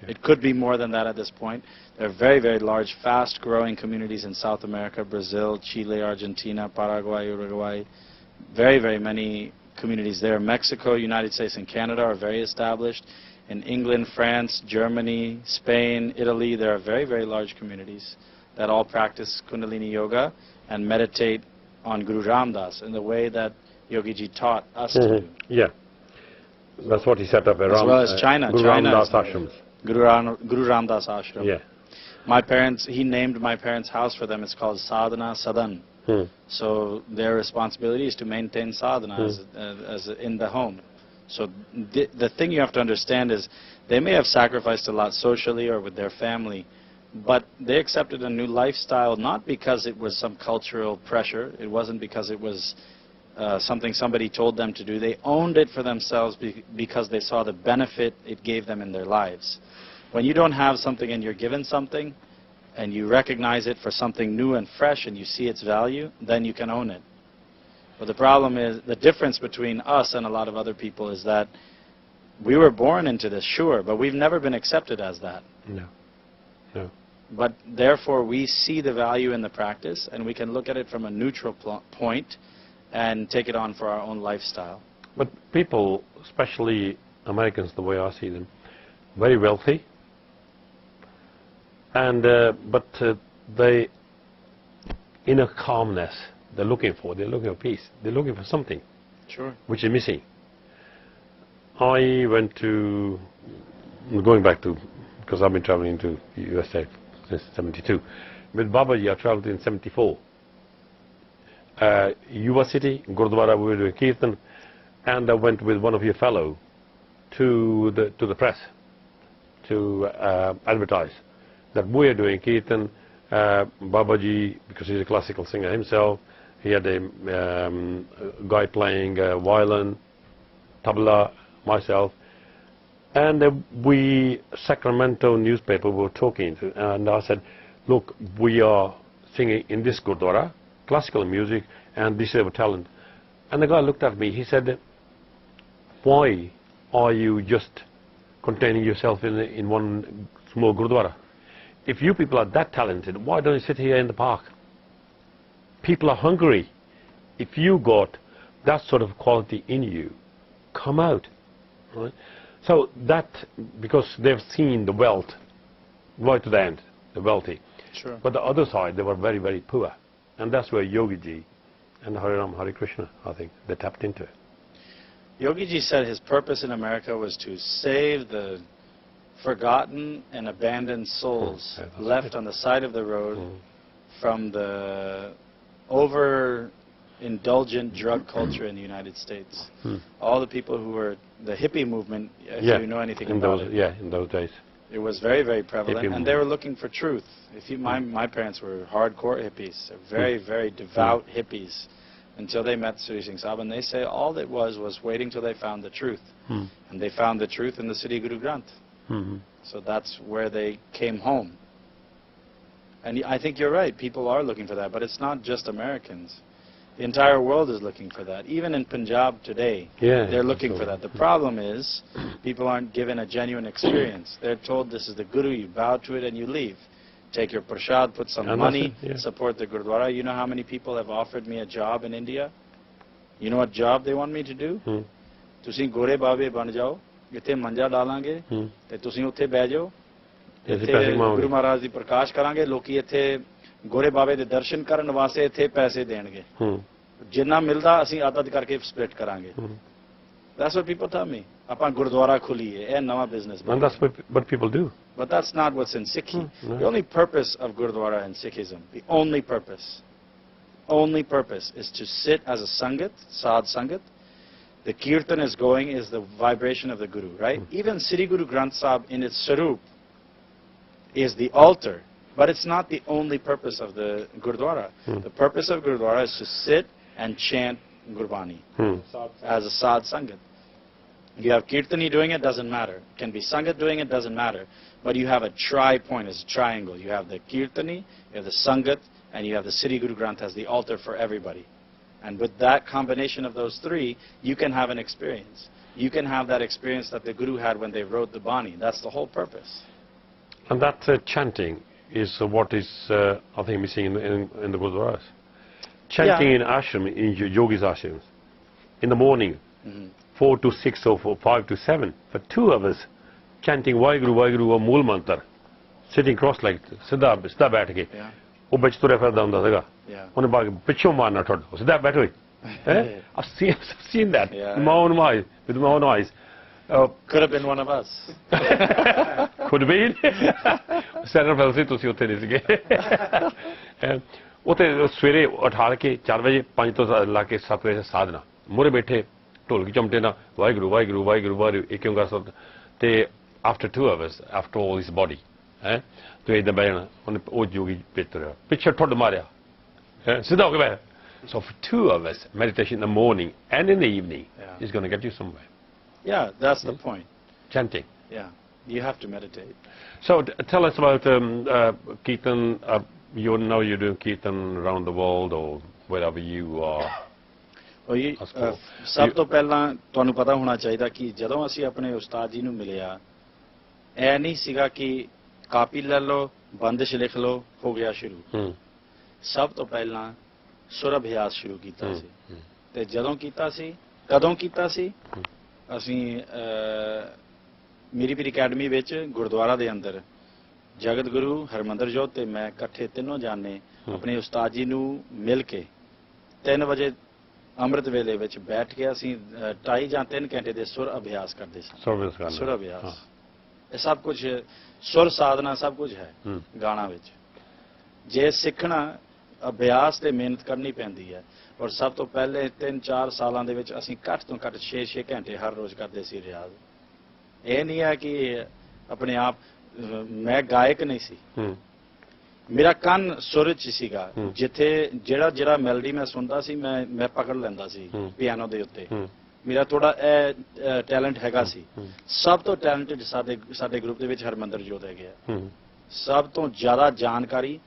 It could be more than that at this point. There are very, very large, fast-growing communities in South America, Brazil, Chile, Argentina, Paraguay, Uruguay. Very, very many communities there. Mexico, United States, and Canada are very established. In England, France, Germany, Spain, Italy, there are very, very large communities that all practice Kundalini Yoga and meditate on Guru Ramdas in the way that Yogi Ji taught us to do. Yeah. That's what he set up around. As well as China. Guru China Ramdas Ashrams. Guru Ramdas Ashram. Yeah. My parents, he named my parents' house for them. It's called Sadhana Sadan. So their responsibility is to maintain sadhana as in the home. So the thing you have to understand is they may have sacrificed a lot socially or with their family, but they accepted a new lifestyle not because it was some cultural pressure. It wasn't because it was something somebody told them to do. They owned it for themselves because they saw the benefit it gave them in their lives. When you don't have something and you're given something and you recognize it for something new and fresh and you see its value, then you can own it. But the problem is, the difference between us and a lot of other people is that we were born into this, sure, but we've never been accepted as that. No. No. But therefore, we see the value in the practice, and we can look at it from a neutral point and take it on for our own lifestyle. But people, especially Americans, the way I see them, very wealthy, and but they, in a calmness, they're looking for peace. They're looking for something, Sure, which is missing. I went to, going back to, because I've been traveling to USA since '72. With Babaji, I traveled in '74. Yuva City, Gurdwara, we were doing Kirtan, and I went with one of your fellow to the press to advertise that we are doing Kirtan. Babaji, because he's a classical singer himself, he had a guy playing violin, tabla, myself, and we, Sacramento newspaper, were talking to, and I said, look, we are singing in this Gurdwara, classical music, and this is our talent. And the guy looked at me, he said, why are you just containing yourself in one small Gurdwara? if you people are that talented, why don't you sit here in the park? People are hungry. If you got that sort of quality in you, come out. Right? So that, because they've seen the wealth right to the end, the wealthy. Sure. But the other side, they were very, very poor. And that's where Yogi Ji and Hare Ram, Hare Krishna, I think, they tapped into it. Yogi Ji said his purpose in America was to save the forgotten and abandoned souls left on the side of the road from the overindulgent drug culture in the United States. All the people who were the hippie movement, if you know anything about it. Yeah, in those days. It was very, very prevalent, Hippie and they were looking for truth. My parents were hardcore hippies, very, very devout hippies, until they met Sri Singh Sahib, and they say all it was waiting till they found the truth. And they found the truth in the Sri Guru Granth. So that's where they came home. And I think you're right, people are looking for that, but it's not just Americans. The entire world is looking for that. Even in Punjab today, they're looking for that. The problem is, people aren't given a genuine experience. They're told this is the Guru, you bow to it and you leave. Take your prashad, put some money, support the Gurdwara. You know how many people have offered me a job in India? You know what job they want me to do? Tusi gore babe ban jao, ithe manja dalange, te tusi utthe beh jao, ithe Guru Maharaj di prakash karange, loki ithe गोरे बाबे दे दर्शन करन वास्ते इत्थे पैसे देणगे जिन्ना मिलदा ਅਸੀਂ आदत करके split करांगे that's what people tell me ਆਪਾਂ ਗੁਰਦੁਆਰਾ ਖੋਲੀਏ ਇਹ ਨਵਾਂ business and that's what people do but that's not what's in Sikhi the only purpose of Gurdwara and Sikhism the only purpose is to sit as a sangat sad sangat the kirtan is going is the vibration of the Guru right even Sri Guru Granth Sahib in its sarup is the altar. But it's not the only purpose of the Gurdwara. The purpose of Gurdwara is to sit and chant Gurbani as a Sad Sangat. You have Kirtani doing it, doesn't matter. Can be Sangat doing it, doesn't matter. But you have a tri-point, it's a triangle. You have the Kirtani, you have the Sangat, and you have the Sri Guru Granth as the altar for everybody. And with that combination of those three, you can have an experience. You can have that experience that the Guru had when they wrote the Bani. That's the whole purpose. And that chanting is what is, I think, missing in the Gurdwaras. Chanting in ashram, in yogis' ashrams, in the morning, 4 to 6 or 5 to 7, for 2 hours, chanting Vaheguru, Vaheguru or Mool Mantar, sitting cross-legged, siddha baith ke, ਉਹ ਵਿੱਚ ਤੁਰਿਆ ਫਿਰਦਾ ਹੁੰਦਾ ਸੀਗਾ ਉਹਨੇ ਬਾਅਦ ਪਿੱਛੋਂ ਮਾਰਨਾ ਠੱਡ ਸਿੱਧਾ ਬੈਠ ਹੋਈ I've seen that in my own eyes, with my own eyes. Could have been one of us. Could have been. Senator Felsi, ਤੁਸੀਂ ਉੱਥੇ ਨਹੀਂ ਸੀਗੇ ਉੱਥੇ ਸਵੇਰੇ ਉਠਾ ਕੇ 4 ਵਜੇ 5 ਤੋਂ ਲਾ ਕੇ 7 ਵਜੇ ਸਾਧਨਾ ਮੂਹਰੇ ਬੈਠੇ ਢੋਲਕੀ ਚਮਟੇ ਨਾਲ ਵਾਹਿਗੁਰੂ ਵਾਹਿਗੁਰੂ ਵਾਹਿਗੁਰੂ ਵਾਹਿਗੁਰੂ ਇੱਕ ਓਂਕਾਰ ਸਤਿ ਤੇ after 2 hours after all his body ਤੇ ਇਦਾਂ ਬਹਿ ਜਾਣਾ ਉਹਨੇ ਉਹ ਜੋਗੀ ਪਿੱਤਰ ਪਿੱਛੇ ਠੁੱਡ ਮਾਰਿਆ ਸਿੱਧਾ ਹੋ ਕੇ ਬਹਿ so for 2 hours meditation in the morning and in the evening is going to get you somewhere. Yeah, that's the point. Chanting. Yeah, you have to meditate. So tell us about Kirtan. Now you're doing Kirtan around the world or wherever you are. ਸਭ ਤੋਂ ਪਹਿਲਾਂ ਤੁਹਾਨੂੰ ਪਤਾ ਹੋਣਾ ਚਾਹੀਦਾ ਕਿ ਜਦੋਂ ਅਸੀਂ ਆਪਣੇ ਉਸਤਾਦ ਜੀ ਨੂੰ ਮਿਲਿਆ ਇਹ ਨਹੀਂ ਸੀਗਾ ਕਿ ਕਾਪੀ ਲੈ ਲਓ ਬੰਦਿਸ਼ ਲਿਖ ਲਓ ਹੋ ਗਿਆ ਸ਼ੁਰੂ ਸਭ ਤੋਂ ਪਹਿਲਾਂ ਸੁਰ ਅਭਿਆਸ ਸ਼ੁਰੂ ਕੀਤਾ ਸੀ ਤੇ ਜਦੋਂ ਕੀਤਾ ਸੀ ਕਦੋਂ ਕੀਤਾ ਸੀ ਅਸੀਂ ਮੀਰੀ ਪੀਰੀ ਅਕੈਡਮੀ ਵਿੱਚ ਗੁਰਦੁਆਰਾ ਦੇ ਅੰਦਰ ਜਗਤ ਗੁਰੂ ਹਰਮੰਦਰ ਜੋਤ ਤੇ ਮੈਂ ਇਕੱਠੇ ਤਿੰਨੋਂ ਜਾਣੇ ਆਪਣੇ ਉਸਤਾਦ ਜੀ ਨੂੰ ਮਿਲ ਕੇ 3 ਵਜੇ ਅੰਮ੍ਰਿਤ ਵੇਲੇ ਵਿੱਚ ਬੈਠ ਕੇ ਅਸੀਂ 2.5 ਜਾਂ 3 ਘੰਟੇ ਦੇ ਸੁਰ ਅਭਿਆਸ ਕਰਦੇ ਸਾਂ ਸੁਰ ਅਭਿਆਸ ਇਹ ਸਭ ਕੁਝ ਸੁਰ ਸਾਧਨਾ ਸਭ ਕੁਝ ਹੈ ਗਾਣਾ ਵਿੱਚ ਜੇ ਸਿੱਖਣਾ ਅਭਿਆਸ ਤੇ ਮਿਹਨਤ ਕਰਨੀ ਪੈਂਦੀ ਹੈ ਔਰ ਸਭ ਤੋਂ ਪਹਿਲੇ 3-4 ਸਾਲਾਂ ਦੇ ਵਿੱਚ ਅਸੀਂ ਘੱਟ ਤੋਂ ਘੱਟ 6-6 ਘੰਟੇ ਹਰ ਰੋਜ਼ ਕਰਦੇ ਸੀ ਰਿਆਜ਼ ਇਹ ਨਹੀਂ ਹੈ ਕਿ ਆਪਣੇ ਆਪ ਮੈਂ ਗਾਇਕ ਨਹੀਂ ਸੀ ਮੇਰਾ ਕੰਨ ਸੁਰ 'ਚ ਸੀਗਾ ਜਿੱਥੇ ਜਿਹੜਾ ਮੈਲੋਡੀ ਮੈਂ ਸੁਣਦਾ ਸੀ ਮੈਂ ਪਕੜ ਲੈਂਦਾ ਸੀ ਪਿਆਨੋ ਦੇ ਉੱਤੇ ਮੇਰਾ ਥੋੜਾ ਇਹ ਟੈਲੈਂਟ ਹੈਗਾ ਸੀ ਸਭ ਤੋਂ ਟੈਲੈਂਟਡ ਸਾਡੇ ਗਰੁੱਪ ਦੇ ਵਿੱਚ ਹਰਮੰਦਰ ਜੋਤ ਹੈਗੇ ਆ ਸਭ ਤੋਂ ਜ਼ਿਆਦਾ ਜਾਣਕਾਰੀ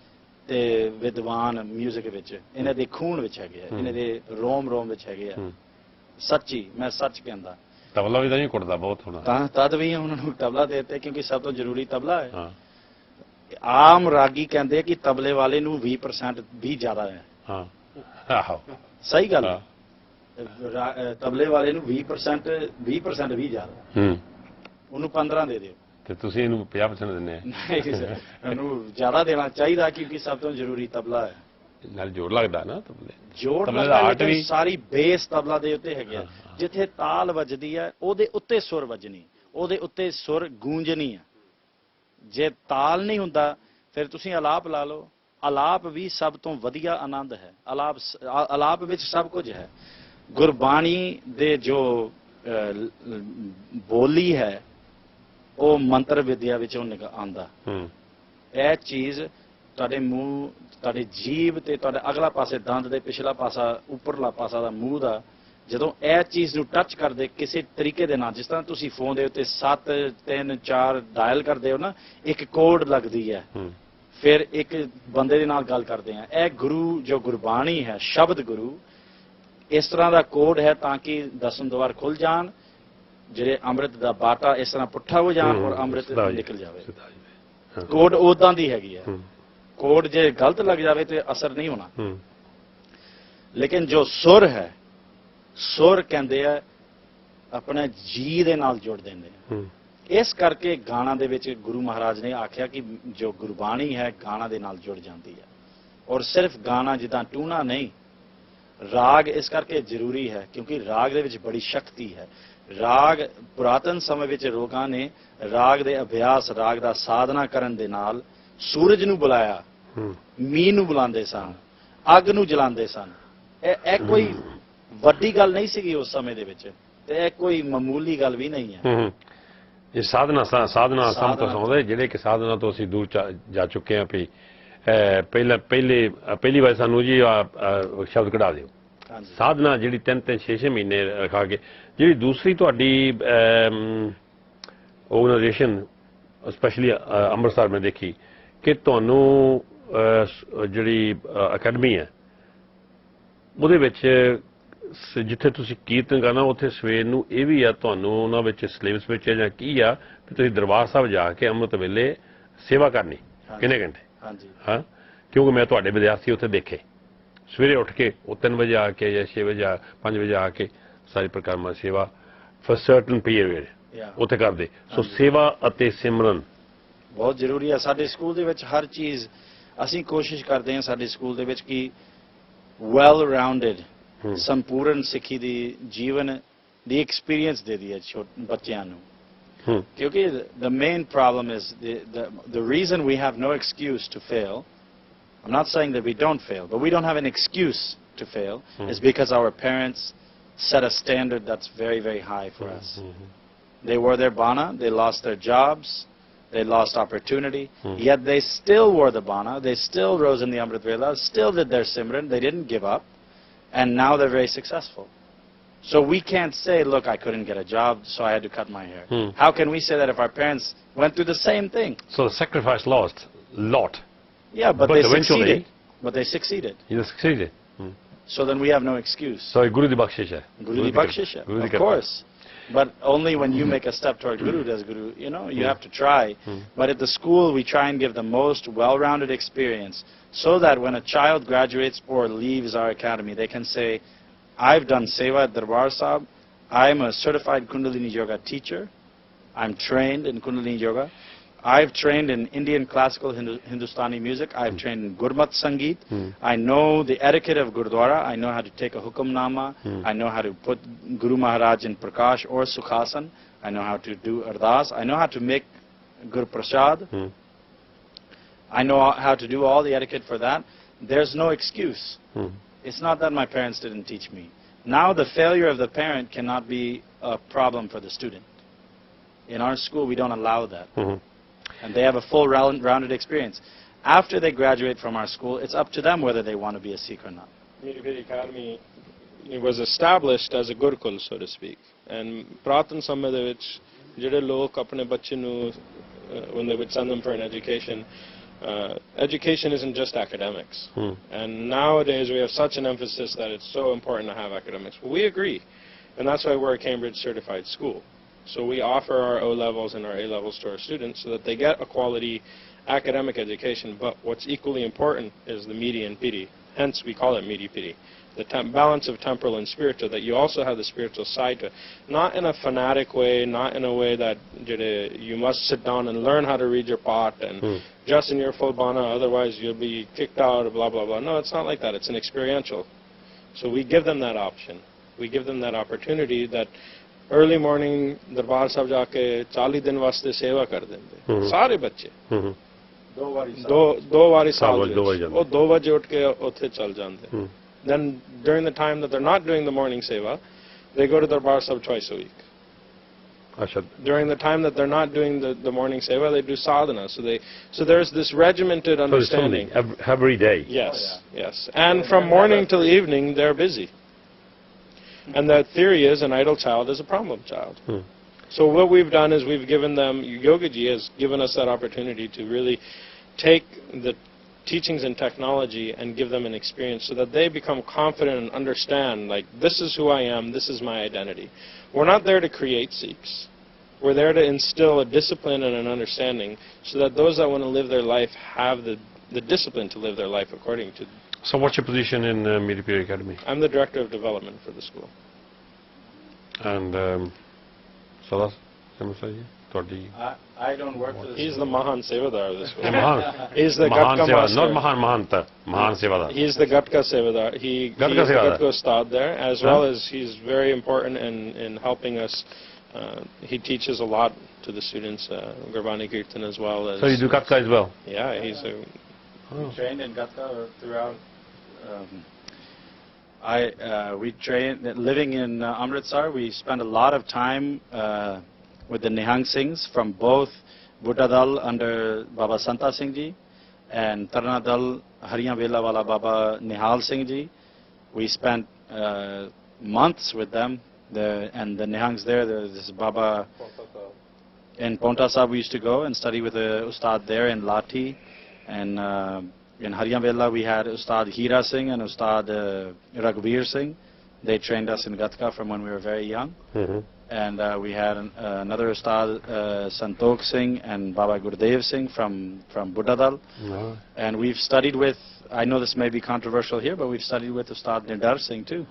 ਤੇ ਵਿਦਵਾਨ ਮਿਊਜ਼ਿਕ ਵਿੱਚ ਇਹਨਾਂ ਦੇ ਖੂਨ ਵਿੱਚ ਹੈਗੇ ਆ ਇਹਨਾਂ ਦੇ ਰੋਮ ਵਿੱਚ ਹੈਗੇ ਆ ਸੱਚੀ ਮੈਂ ਸੱਚ ਕਹਿੰਦਾ ਤਬਲਾ ਵੀ ਤਾਂ ਨਹੀਂ ਕੁੱਟਦਾ ਬਹੁਤ ਹੋਣਾ ਤਾਂ ਤਦ ਵੀ ਉਹਨਾਂ ਨੂੰ ਤਬਲਾ ਦੇ ਦਿੱਤੇ ਕਿਉਂਕਿ ਸਭ ਤੋਂ ਜ਼ਰੂਰੀ ਤਬਲਾ ਹੈ ਆਮ ਰਾਗੀ ਕਹਿੰਦੇ ਕਿ ਤਬਲੇ ਵਾਲੇ ਨੂੰ 20% ਵੀ ਜ਼ਿਆਦਾ ਹੈ। ਹਾਂ ਆਹੋ ਸਹੀ ਗੱਲ ਹਾਂ। ਤਬਲੇ ਵਾਲੇ ਨੂੰ 20% ਵੀ ਜ਼ਿਆਦਾ, ਉਹਨੂੰ 15 ਦੇ ਦਿਓ। ਤੇ ਤੁਸੀਂ ਇਹਨੂੰ 50% ਦਿੰਦੇ ਆ। ਨਹੀਂ ਸਰ, ਉਹਨੂੰ ਜ਼ਿਆਦਾ ਦੇਣਾ ਚਾਹੀਦਾ ਕਿਉਂਕਿ ਸਭ ਤੋਂ ਜ਼ਰੂਰੀ ਤਬਲਾ ਹੈ। ਨਾਲ ਜੋਰ ਲੱਗਦਾ ਨਾ ਤਬਲੇ, ਜੋਰ ਤਬਲੇ ਦਾ ਲੱਗਦਾ ਆਰਟ ਲੇਕਿਨ ਵੀ। ਸਾਰੀ ਬੇਸ ਤਬਲਾ ਦੇ ਉੱਤੇ ਹੈਗੀ ਆ। ਜਿੱਥੇ ਤਾਲ ਵੱਜਦੀ ਹੈ ਉਹਦੇ ਉੱਤੇ ਸੁਰ ਵੱਜਣੀ, ਉਹਦੇ ਉੱਤੇ ਸੁਰ ਗੂੰਜਣੀ ਹੈ। ਜੇ ਤਾਲ ਨਹੀਂ ਹੁੰਦਾ ਫਿਰ ਤੁਸੀਂ ਆਲਾਪ ਲਾ ਲਓ। ਆਲਾਪ ਵੀ ਸਭ ਤੋਂ ਵਧੀਆ ਆਨੰਦ ਹੈ। ਆਲਾਪ ਵਿੱਚ ਸਭ ਕੁਝ ਹੈ। ਗੁਰਬਾਣੀ ਦੇ ਜੋ ਬੋਲੀ ਹੈ ਉਹ ਮੰਤਰ ਵਿਦਿਆ ਵਿੱਚੋਂ ਆਉਂਦਾ। ਇਹ ਚੀਜ਼ ਤੁਹਾਡੇ ਮੂੰਹ, ਤੁਹਾਡੀ ਜੀਭ ਤੇ ਤੁਹਾਡੇ ਅਗਲਾ ਪਾਸੇ ਦੰਦ ਦੇ ਪਿਛਲਾ ਪਾਸਾ, ਉੱਪਰਲਾ ਪਾਸਾ ਦਾ ਮੂੰਹ ਦਾ, ਜਦੋਂ ਇਹ ਚੀਜ਼ ਨੂੰ ਟੱਚ ਕਰਦੇ ਕਿਸੇ ਤਰੀਕੇ ਦੇ ਨਾਲ, ਜਿਸ ਤਰ੍ਹਾਂ ਤੁਸੀਂ ਫੋਨ ਦੇ ਉੱਤੇ 7 3 4 ਡਾਇਲ ਕਰਦੇ ਹੋ ਨਾ, ਇੱਕ ਕੋਡ ਲੱਗਦੀ ਹੈ, ਫਿਰ ਇੱਕ ਬੰਦੇ ਦੇ ਨਾਲ ਗੱਲ ਕਰਦੇ ਆ। ਇਹ ਗੁਰੂ ਜੋ ਗੁਰਬਾਣੀ ਹੈ, ਸ਼ਬਦ ਗੁਰੂ ਇਸ ਤਰ੍ਹਾਂ ਦਾ ਕੋਡ ਹੈ ਤਾਂ ਕਿ 10 ਦੁਆਰ ਖੁੱਲ ਜਾਣ, ਜਿਹੜੇ ਅੰਮ੍ਰਿਤ ਦਾ ਬਾਟਾ ਇਸ ਤਰ੍ਹਾਂ ਪੁੱਠਾ ਹੋ ਜਾਣ ਔਰ ਅੰਮ੍ਰਿਤ ਨਿਕਲ ਜਾਵੇ। ਕੋਡ ਉਦਾਂ ਦੀ ਹੈਗੀ ਹੈ। ਕੋਡ ਜੇ ਗਲਤ ਲੱਗ ਜਾਵੇ ਤੇ ਅਸਰ ਨਹੀਂ ਹੋਣਾ। ਲੇਕਿਨ ਜੋ ਸੁਰ ਹੈ, ਸੁਰ ਕਹਿੰਦੇ ਆ ਆਪਣੇ ਜੀ ਦੇ ਨਾਲ ਜੁੜ ਦਿੰਦੇ ਆ। ਇਸ ਕਰਕੇ ਗਾਣਾ ਦੇ ਵਿੱਚ ਗੁਰੂ ਮਹਾਰਾਜ ਨੇ ਆਖਿਆ ਕਿ ਜੋ ਗੁਰਬਾਣੀ ਹੈ ਗਾਣਾ ਦੇ ਨਾਲ ਜੁੜ ਜਾਂਦੀ ਹੈ। ਔਰ ਸਿਰਫ ਗਾਣਾ ਜਿੱਦਾਂ ਟੂਣਾ ਨਹੀਂ, ਰਾਗ ਇਸ ਕਰਕੇ ਜ਼ਰੂਰੀ ਹੈ ਕਿਉਂਕਿ ਰਾਗ ਦੇ ਵਿੱਚ ਬੜੀ ਸ਼ਕਤੀ ਹੈ। ਰਾਗ ਪੁਰਾਤਨ ਸਮੇਂ ਵਿੱਚ ਲੋਕਾਂ ਨੇ ਰਾਗ ਦੇ ਅਭਿਆਸ, ਰਾਗ ਦਾ ਸਾਧਨਾ ਕਰਨ ਦੇ ਨਾਲ ਸੂਰਜ ਨੂੰ ਬੁਲਾਇਆ, ਮੀਂਹ ਨੂੰ ਬੁਲਾਉਂਦੇ ਸਨ, ਅੱਗ ਨੂੰ ਜਲਾਉਂਦੇ ਸਨ। ਇਹ ਕੋਈ ਵੱਡੀ ਗੱਲ ਨਹੀਂ ਸੀਗੀ ਉਸ ਸਮੇਂ ਦੇ ਵਿੱਚ, ਤੇ ਇਹ ਕੋਈ ਮਾਮੂਲੀ ਗੱਲ ਵੀ ਨਹੀਂ ਹੈ। ਇਹ ਸਾਧਨਾ ਸਮ ਤੋਂ ਸੌਂਦੇ, ਜਿਹੜੇ ਕਿ ਸਾਧਨਾ ਤੋਂ ਅਸੀਂ ਦੂਰ ਜਾ ਚੁੱਕੇ ਹਾਂ। ਵੀ ਪਹਿਲੀ ਵਾਰ ਸਾਨੂੰ ਜੀ ਸ਼ਬਦ ਕਢਾ ਦਿਓ। ਸਾਧਨਾ ਜਿਹੜੀ 3 6 ਮਹੀਨੇ ਰਖਾ ਕੇ, ਜਿਹੜੀ ਦੂਸਰੀ ਤੁਹਾਡੀ ਆਰਗੇਨਾਈਜੇਸ਼ਨ ਸਪੈਸ਼ਲੀ ਅੰਮ੍ਰਿਤਸਰ ਮੈਂ ਦੇਖੀ ਕਿ ਤੁਹਾਨੂੰ ਜਿਹੜੀ ਅਕੈਡਮੀ ਹੈ ਉਹਦੇ ਵਿੱਚ ਜਿੱਥੇ ਤੁਸੀਂ ਕੀਰਤਨ ਕਰਨਾ ਉੱਥੇ ਸਵੇਰ ਨੂੰ ਇਹ ਵੀ ਆ ਤੁਹਾਨੂੰ ਉਹਨਾਂ ਵਿੱਚ ਸਿਲੇਬਸ ਵਿੱਚ ਜਾਂ ਕੀ ਆ ਵੀ ਤੁਸੀਂ ਦਰਬਾਰ ਸਾਹਿਬ ਜਾ ਕੇ ਅੰਮ੍ਰਿਤ ਵੇਲੇ ਸੇਵਾ ਕਰਨੀ ਕਿੰਨੇ ਘੰਟੇ। ਹਾਂ, ਕਿਉਂਕਿ ਮੈਂ ਤੁਹਾਡੇ ਵਿਦਿਆਰਥੀ ਉੱਥੇ ਦੇਖੇ ਸਵੇਰੇ ਉੱਠ ਕੇ ਉਹ 3 ਵਜੇ ਆ ਕੇ ਜਾਂ 6 ਵਜੇ 5 ਵਜੇ ਆ ਕੇ ਸਾਰੀ ਪ੍ਰਕਾਰਮਾ ਸੇਵਾ ਫॉर ਸਰਟਨ ਪੀਰੀਅਡ ਉੱਥੇ ਕਰਦੇ। ਸੋ ਸੇਵਾ ਅਤੇ ਸਿਮਰਨ ਬਹੁਤ ਜ਼ਰੂਰੀ ਹੈ। ਸਾਡੇ ਸਕੂਲ ਦੇ ਵਿੱਚ ਹਰ ਚੀਜ਼ ਅਸੀਂ ਕੋਸ਼ਿਸ਼ ਕਰਦੇ ਹਾਂ ਸਾਡੇ ਸਕੂਲ ਦੇ ਵਿੱਚ ਕਿ ਵੈਲ ਰਾਊਂਡਡ ਸੰਪੂਰਨ ਸਿੱਖੀ ਦੀ ਜੀਵਨ ਦੀ ਐਕਸਪੀਰੀਅੰਸ ਦੇ ਦਈਏ ਬੱਚਿਆਂ ਨੂੰ। ਕਿਉਂਕਿ the main problem is the reason we have no excuse to fail. I'm not saying that we don't fail, but we don't have an excuse to fail is because our parents set a standard that's very, very high for us. They wore their bana, they lost their jobs, they lost opportunity, yet they still wore the bana, they still rose in the Amrit Vela, still did their Simran, they didn't give up, and now they're very successful. So we can't say, look, I couldn't get a job, so I had to cut my hair. How can we say that if our parents went through the same thing? So the sacrifice lost a lot. Yeah, but they eventually succeeded. But they succeeded. You succeeded. So then we have no excuse. So Guru di Bakshish hai. Guru di Bakshish hai, of course. But only when you make a step toward Guru does Guru, you have to try. But at the school, we try and give the most well-rounded experience so that when a child graduates or leaves our academy, they can say, I've done Seva at Darbar Sahib, I'm a certified Kundalini Yoga teacher, I'm trained in Kundalini Yoga, I've trained in Indian classical Hindustani music, I've trained in Gurmat Sangeet, I know the etiquette of Gurdwara, I know how to take a Hukamnama, I know how to put Guru Maharaj in Prakash or Sukhasan, I know how to do Ardas, I know how to make Guru Prasad, I know how to do all the etiquette for that. There's no excuse. It's not that my parents didn't teach me. Now the failure of the parent cannot be a problem for the student. In our school, we don't allow that. And they have a full rounded experience. After they graduate from our school, it's up to them whether they want to be a Sikh or not. The academy was established as a Gurukul, so to speak. And Pratan Samay de vich ਜਿਹੜੇ ਲੋਕ ਆਪਣੇ ਬੱਚੇ ਨੂੰ when they would send them for an education, education isn't just academics. And nowadays we have such an emphasis that it's so important to have academics. Well, we agree. And that's why we're a Cambridge certified school. So we offer our O-levels and our A-levels to our students so that they get a quality academic education, but what's equally important is the Midi and Pidi. Hence, we call it Midi Pidi. The balance of temporal and spiritual, that you also have the spiritual side to it. Not in a fanatic way, not in a way that you must sit down and learn how to read your pot and just in your full bana, otherwise you'll be kicked out or blah, blah, blah. No, it's not like that. It's an experiential. So we give them that option. We give them that opportunity that early morning Darbar Sahib jaake 40 din vaste seva kar dende. Sare bacche. Do wari saal vich. Oh 2 baje uth ke uthe chal jande. Then during the time that they're not doing the morning seva, they go to Darbar Sahib twice a week. During the time that they're not doing the morning seva, they do sadhana. So there's this regimented understanding. So every day. Yes, yes. And from morning till evening, they're busy. And the theory is an idle child is a problem child. So what we've done is we've given them, Yogaji has given us that opportunity to really take the teachings and technology and give them an experience so that they become confident and understand, like, this is who I am, this is my identity. We're not there to create Sikhs. We're there to instill a discipline and an understanding so that those that want to live their life have the discipline to live their life according to. So what's your position in Midi Pidi Academy? I'm the Director of Development for the school. And so that's I don't work for the He's the Mahan Sevadar of the school. Mahan. He's the Mahan Gatka Seva, master. not Mahan Mahanta, Mahan Sevadar. He's the Gatka Sevadar. He's the Gatka Ustad there, as well as he's very important in helping us. He teaches a lot to the students, Gurbani Kirtan as well as. So you do Gatka as well? Yeah, he's a. We trained in Gatka throughout. We trained living in Amritsar. We spent a lot of time with the Nihang Singhs from both Buddha Dal under Baba Santa Singh Ji and Tarana Dal Hariyan Vela Wala Baba Nihal Singh Ji. We spent months with them. And the Nihangs there, this Baba in Ponta Sahib we used to go and study with the Ustad there in Lati. And in Hariyan Vela we had Ustad Hira Singh and Ustad Raghveer Singh. They trained us in Gatka from when we were very young. And we had another Ustad Santokh Singh and Baba Gurdev Singh from Buddha And we've studied with, I know this may be controversial here, but we've studied with Ustad Nirdar Singh too,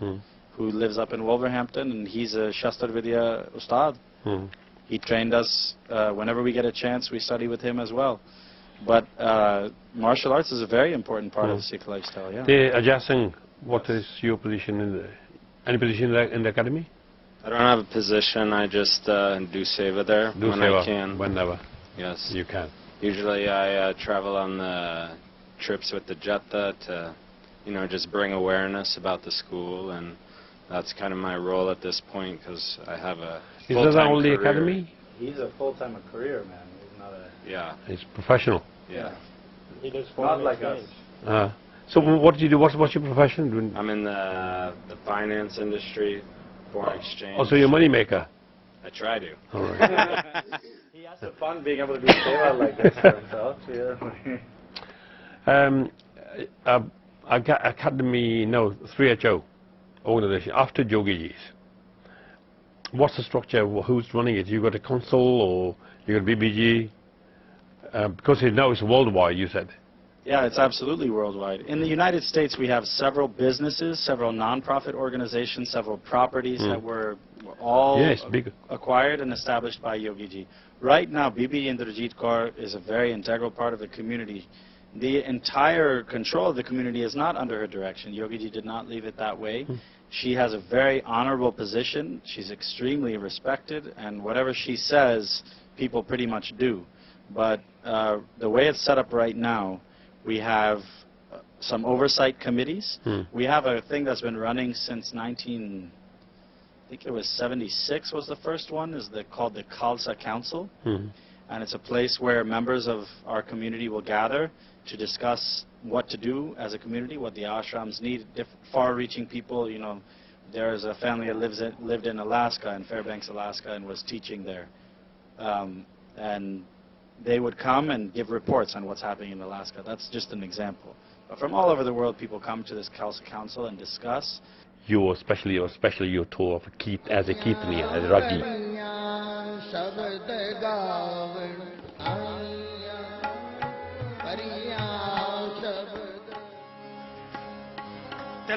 who lives up in Wolverhampton, and he's a Shastra Vidya Ustad. He trained us. Whenever we get a chance, we study with him as well. But martial arts is a very important part of the Sikh lifestyle, yeah. Ajay Singh, what is your position any position in the academy? I don't have a position, I just do seva there when I can. Whenever. Yes. You can. Usually I travel on the trips with the Jatha to, just bring awareness about the school, and that's kind of my role at this point because I have a full-time career. Is that only academy? He's a full-time career, man. He's not a... Yeah. He's professional. Yeah. He does not like us. So what do you do? What's your profession? I'm in the finance industry, foreign exchange. Oh, so you're a money maker? I try to. All right. He has the fun being able to do seva like this for himself. Yeah. Academy, no, 3HO organization after Yogiji's. What's the structure? Who's running it? You got a council or you got BBG? Because now it's worldwide, you said. Yeah, it's absolutely worldwide. In the United States, we have several businesses, several non-profit organizations, several properties that were all acquired and established by Yogiji. Right now, Bibi Indrajit Kaur is a very integral part of the community. The entire control of the community is not under her direction. Yogiji did not leave it that way. She has a very honorable position. She's extremely respected, and whatever she says, people pretty much do. But the way it's set up right now, we have some oversight committees. We have a thing that's been running since I think it was 76 was the first one, called the Khalsa Council. And it's a place where members of our community will gather to discuss what to do as a community, what the ashrams need, far-reaching people. There's a family that lived in Alaska, in Fairbanks, Alaska, and was teaching there. And they would come and give reports on what's happening in Alaska. That's just an example. But from all over the world, people come to this Khalsa Council and discuss. Especially your tour of as a Kirtani, as a Ragi.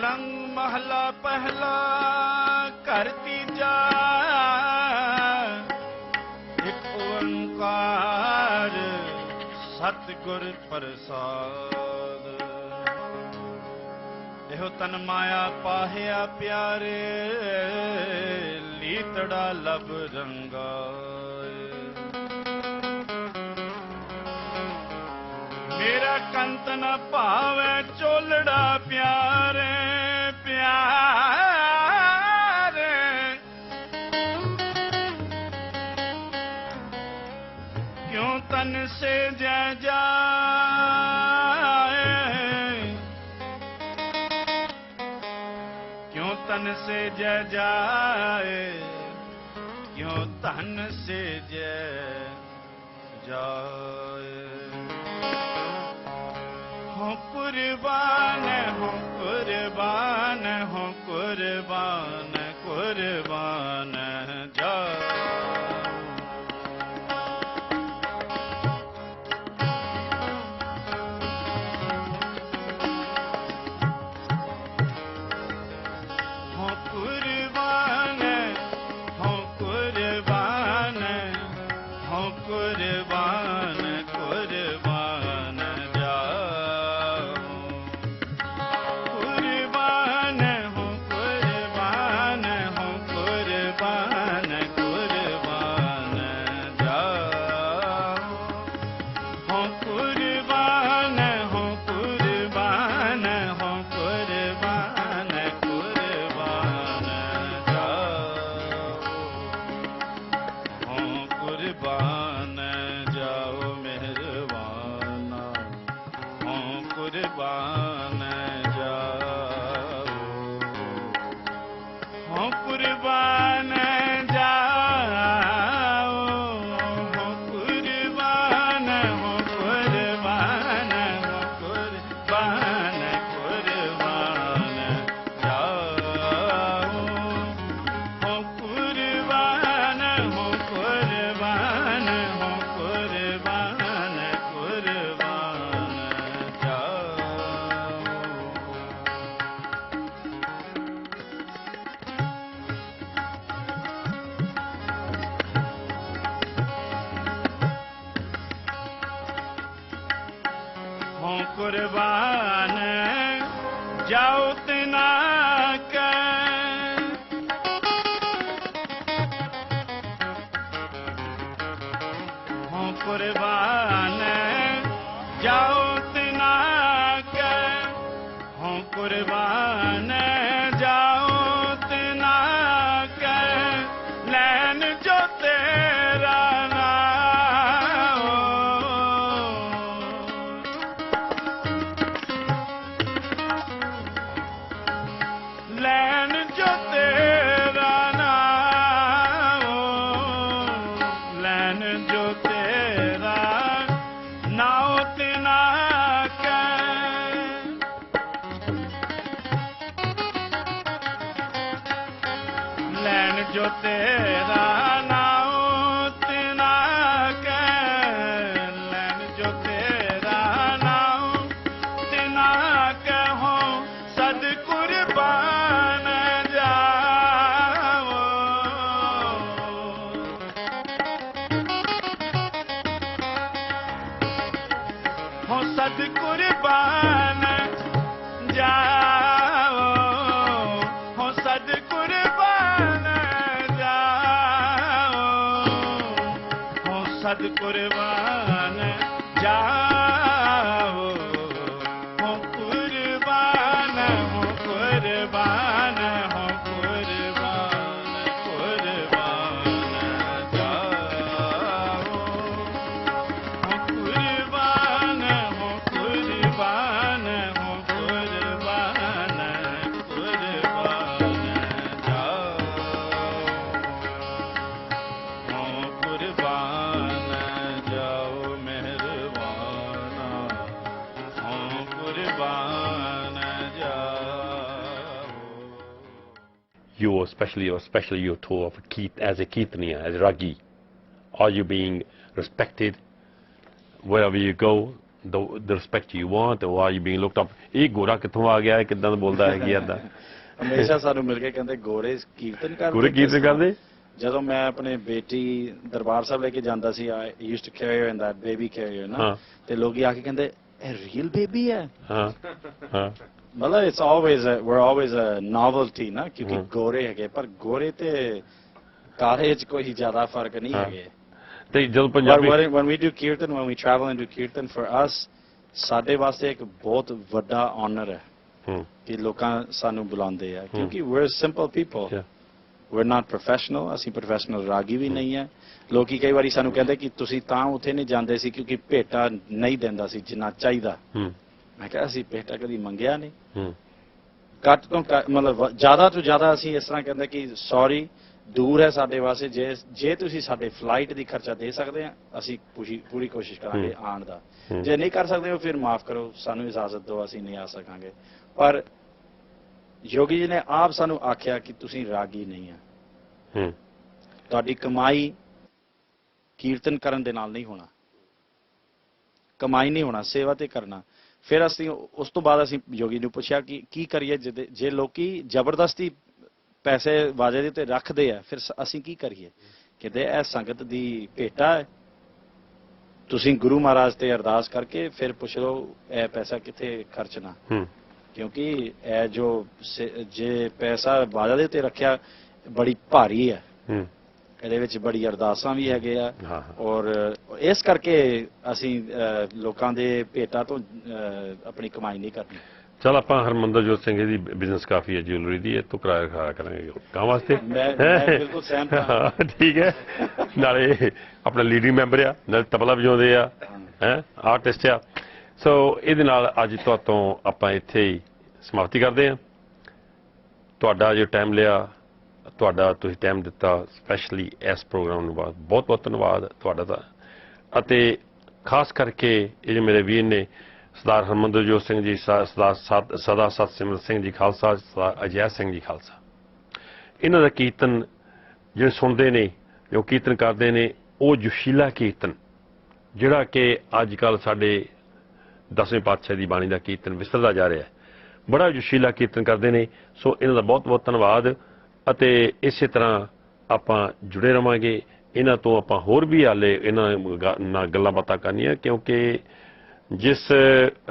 चलंग महला पहला कर तीजा एक ओंकार सतगुर प्रसाद एहो तन माया पाहिया प्यारे लीतड़ा लब रंगा मेरा कंत न पावे चोलड़ा प्यारे प्यारे क्यों तन से जय जाए क्यों तन से जय जाए क्यों तन से जय जाए हो कुर्बान हो कुर्बान हो कुर्बान कुर्बान जा हो कुर्बान हो कुर्बान हो कुर्बान कुर्बान कुर्बान जाओ तना के हो कुर्बान जाओ तना के हो कुर्बान जाओ तना के लैन जो तेरा जो तेरा नाम तना के लैन जो तेरा नाम तना के हो सद कुर्बान जाओ हो सद कुर्बान जाओ हो सद कुर्बान सद कुर्बान जाओ हो कुर्बान हो कुर्बान हो कुर्बान कुर्बान जाओ हो कुर्बान हो कुर्बान हो कुर्बान कुर्बान जाओ हो कुर्बान You, especially your tour of as a Kirtaniya, as Ragi, are you being respected wherever you go? the respect you want, or are you being looked up? ਇਹ ਗੋਰਾ ਕਿੱਥੋਂ ਆ ਗਿਆ, ਕਿੱਦਾਂ ਬੋਲਦਾ ਹੈ ਕੀ ਏਦਾਂ? ਹਮੇਸ਼ਾ ਸਾਨੂੰ ਮਿਲ ਕੇ ਕਹਿੰਦੇ ਗੋਰੇ ਕੀਰਤਨ ਕਰਦੇ। ਗੋਰੇ ਕੀਰਤਨ ਕਰਦੇ? ਜਦੋਂ ਮੈਂ ਆਪਣੇ ਬੇਟੀ ਦਰਬਾਰ ਸਾਹਿਬ ਲੈ ਕੇ ਜਾਂਦਾ ਸੀ, I used to carry her in that baby carrier ਨਾ, ਤੇ ਲੋਕੀ ਆ ਕੇ ਕਹਿੰਦੇ ਇਹ ਰੀਅਲ ਬੇਬੀ ਹੈ। ਮਤਲਬ it's always we're always a novelty ਨਾ, ਕਿਉਂਕਿ ਗੋਰੇ ਹੈਗੇ, ਪਰ ਗੋਰੇ ਤੇ ਕਾਲੇ 'ਚ ਕੋਈ ਜ਼ਿਆਦਾ ਫਰਕ ਨਹੀਂ ਹੈਗੇ। ਤੇ ਜਦੋਂ Punjabi when we do kirtan, when we travel and do kirtan, for us ਸਾਡੇ ਵਾਸਤੇ ਇੱਕ ਬਹੁਤ ਵੱਡਾ honor ਹੈ ਕਿ ਲੋਕਾਂ ਸਾਨੂੰ ਬੁਲਾਉਂਦੇ ਆ, ਕਿਉਂਕਿ we're simple people, we're not professional, ਅਸੀਂ professional ਰਾਗੀ ਵੀ ਨਹੀਂ ਹੈ। ਲੋਕੀ ਕਈ ਵਾਰੀ ਸਾਨੂੰ ਕਹਿੰਦੇ ਕਿ ਤੁਸੀਂ ਤਾਂ ਉੱਥੇ ਨਹੀਂ ਜਾਂਦੇ ਸੀ ਕਿਉਂਕਿ ਭੇਟਾ ਨਹੀਂ ਦਿੰਦਾ ਸੀ ਜਿੰਨਾ ਚਾਹੀਦਾ। ਮੈਂ ਕਿਹਾ ਅਸੀਂ ਭੇਟਾ ਕਦੀ ਮੰਗਿਆ ਨਹੀਂ, ਘੱਟ ਤੋਂ ਮਤਲਬ ਜ਼ਿਆਦਾ ਤੋਂ ਜ਼ਿਆਦਾ ਅਸੀਂ ਇਸ ਤਰ੍ਹਾਂ ਕਹਿੰਦੇ ਕਿ ਸੌਰੀ ਦੂਰ ਹੈ ਸਾਡੇ ਵਾਸਤੇ, ਜੇ ਤੁਸੀਂ ਸਾਡੇ ਫਲਾਈਟ ਦੀ ਖਰਚਾ ਦੇ ਸਕਦੇ ਆ ਅਸੀਂ ਪੂਰੀ ਕੋਸ਼ਿਸ਼ ਕਰਾਂਗੇ ਆਉਣ ਦਾ, ਜੇ ਨਹੀਂ ਕਰ ਸਕਦੇ ਹੋ ਫਿਰ ਮਾਫ ਕਰੋ, ਸਾਨੂੰ ਇਜਾਜ਼ਤ ਦਿਓ, ਅਸੀਂ ਨਹੀਂ ਆ ਸਕਾਂਗੇ। ਪਰ ਯੋਗੀ ਜੀ ਨੇ ਆਪ ਸਾਨੂੰ ਆਖਿਆ ਕਿ ਤੁਸੀਂ ਰਾਗੀ ਨਹੀਂ ਆ, ਤੁਹਾਡੀ ਕਮਾਈ ਕੀਰਤਨ ਕਰਨ ਦੇ ਨਾਲ ਨਹੀਂ ਹੋਣਾ, ਕਮਾਈ ਨਹੀਂ ਹੋਣਾ, ਸੇਵਾ ਤੇ ਕਰਨਾ। ਫਿਰ ਅਸੀਂ ਉਸ ਤੋਂ ਬਾਅਦ ਅਸੀਂ ਯੋਗੀ ਨੂੰ ਪੁੱਛਿਆ ਕਿ ਕੀ ਕਰੀਏ, ਜੇ ਲੋਕੀ ਜ਼ਬਰਦਸਤੀ ਪੈਸੇ ਵਾਜੇ ਦੇ ਉੱਤੇ ਰੱਖਦੇ ਆ ਫਿਰ ਅਸੀਂ ਕੀ ਕਰੀਏ? ਕਹਿੰਦੇ ਇਹ ਸੰਗਤ ਦੀ ਭੇਟਾ ਹੈ, ਤੁਸੀਂ ਗੁਰੂ ਮਹਾਰਾਜ ਤੇ ਅਰਦਾਸ ਕਰਕੇ ਫਿਰ ਪੁੱਛ ਲਓ ਇਹ ਪੈਸਾ ਕਿੱਥੇ ਖਰਚਣਾ, ਕਿਉਂਕਿ ਇਹ ਜੋ ਜੇ ਪੈਸਾ ਵਾਜਾ ਦੇ ਉੱਤੇ ਰੱਖਿਆ ਬੜੀ ਭਾਰੀ ਹੈ, ਇਹਦੇ ਵਿੱਚ ਬੜੀ ਅਰਦਾਸਾਂ ਵੀ ਹੈਗੇ ਆ, ਔਰ ਇਸ ਕਰਕੇ ਅਸੀਂ ਲੋਕਾਂ ਦੇ ਭੇਟਾਂ ਤੋਂ ਆਪਣੀ ਕਮਾਈ ਨਹੀਂ ਕਰਨੀ। ਚਲ ਆਪਾਂ ਹਰਮੰਦਰਜੋਤ ਸਿੰਘ ਦੀ ਬਿਜ਼ਨਸ ਕਾਫੀ ਹੈ ਜਿਊਲਰੀ ਦੀ, ਇਹ ਤੋਂ ਕਿਰਾਇਆ ਖਾਇਆ ਕਰਾਂਗੇ ਕੰਮ ਵਾਸਤੇ। ਮੈਂ ਬਿਲਕੁਲ ਸਹਿਮਤ ਹਾਂ। ਠੀਕ ਹੈ, ਨਾਲੇ ਆਪਣਾ ਲੀਡਿੰਗ ਮੈਂਬਰ ਆ, ਨਾਲੇ ਤਬਲਾ ਵਜਾਉਂਦੇ ਆ, ਆਰਟਿਸਟ ਆ। ਸੋ ਇਹਦੇ ਨਾਲ ਅੱਜ ਤੋਂ ਆਪਾਂ ਇੱਥੇ ਹੀ ਸਮਾਪਤੀ ਕਰਦੇ ਹਾਂ। ਤੁਹਾਡਾ ਜੋ ਟਾਈਮ ਲਿਆ, ਤੁਹਾਡਾ ਤੁਸੀਂ ਟਾਈਮ ਦਿੱਤਾ ਸਪੈਸ਼ਲੀ ਇਸ ਪ੍ਰੋਗਰਾਮ ਨੂੰ ਬਹੁਤ ਬਹੁਤ ਧੰਨਵਾਦ ਤੁਹਾਡਾ ਦਾ। ਅਤੇ ਖਾਸ ਕਰਕੇ ਇਹ ਜੋ ਮੇਰੇ ਵੀਰ ਨੇ ਸਰਦਾਰ ਹਰਮੰਦਰਜੋਤ ਸਿੰਘ ਜੀ, ਸਰਦਾਰ ਸਦਾ ਸਤਸਿਮਰਤ ਸਿੰਘ ਜੀ ਖਾਲਸਾ, ਸਰਦਾਰ ਅਜੈ ਸਿੰਘ ਜੀ ਖਾਲਸਾ, ਇਹਨਾਂ ਦਾ ਕੀਰਤਨ ਜਿਹੜੇ ਸੁਣਦੇ ਨੇ, ਜੋ ਕੀਰਤਨ ਕਰਦੇ ਨੇ, ਉਹ ਜੋਸ਼ੀਲਾ ਕੀਰਤਨ ਜਿਹੜਾ ਕਿ ਅੱਜ ਕੱਲ੍ਹ ਸਾਡੇ 10ਵੇਂ ਪਾਤਸ਼ਾਹ ਦੀ ਬਾਣੀ ਦਾ ਕੀਰਤਨ ਵਿਸਰਦਾ ਜਾ ਰਿਹਾ ਹੈ, ਬੜਾ ਜੋਸ਼ੀਲਾ ਕੀਰਤਨ ਕਰਦੇ ਨੇ। ਸੋ ਇਹਨਾਂ ਦਾ ਬਹੁਤ ਬਹੁਤ ਧੰਨਵਾਦ। ਅਤੇ ਇਸੇ ਤਰ੍ਹਾਂ ਆਪਾਂ ਜੁੜੇ ਰਹਾਂਗੇ, ਇਹਨਾਂ ਤੋਂ ਆਪਾਂ ਹੋਰ ਵੀ ਹਾਲੇ ਇਹਨਾਂ ਨਾਲ ਗੱਲਾਂ ਬਾਤਾਂ ਕਰਨੀਆਂ, ਕਿਉਂਕਿ ਜਿਸ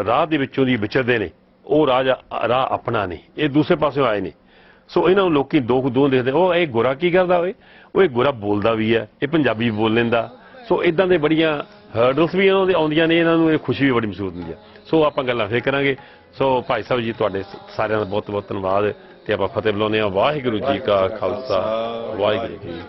ਰਾਹ ਦੇ ਵਿੱਚੋਂ ਦੀ ਵਿਚਰਦੇ ਨੇ ਉਹ ਰਾਹ ਆਪਣਾ ਨਹੀਂ, ਇਹ ਦੂਸਰੇ ਪਾਸਿਓਂ ਆਏ ਨੇ। ਸੋ ਇਹਨਾਂ ਨੂੰ ਲੋਕੀ ਦੋ ਦੇਖਦੇ, ਉਹ ਇਹ ਗੋਰਾ ਕੀ ਕਰਦਾ ਹੋਏ, ਉਹ ਇਹ ਗੋਰਾ ਬੋਲਦਾ ਵੀ ਹੈ, ਇਹ ਪੰਜਾਬੀ ਬੋਲ ਲੈਂਦਾ। ਸੋ ਇੱਦਾਂ ਦੇ ਬੜੀਆਂ ਹਰਡਲਸ ਵੀ ਇਹਨਾਂ ਦੇ ਆਉਂਦੀਆਂ ਨੇ, ਇਹਨਾਂ ਨੂੰ ਇਹ ਖੁਸ਼ੀ ਵੀ ਬੜੀ ਮਹਿਸੂਸ ਹੁੰਦੀ ਹੈ। ਸੋ ਆਪਾਂ ਗੱਲਾਂ ਫੇਰ ਕਰਾਂਗੇ। ਸੋ ਭਾਈ ਸਾਹਿਬ ਜੀ ਤੁਹਾਡੇ ਸਾਰਿਆਂ ਦਾ ਬਹੁਤ ਬਹੁਤ ਧੰਨਵਾਦ, ਤੇ ਆਪਾਂ ਫਤਿਹ ਬੁਲਾਉਂਦੇ ਹਾਂ। ਵਾਹਿਗੁਰੂ ਜੀ ਕਾ ਖਾਲਸਾ, ਵਾਹਿਗੁਰੂ ਜੀ।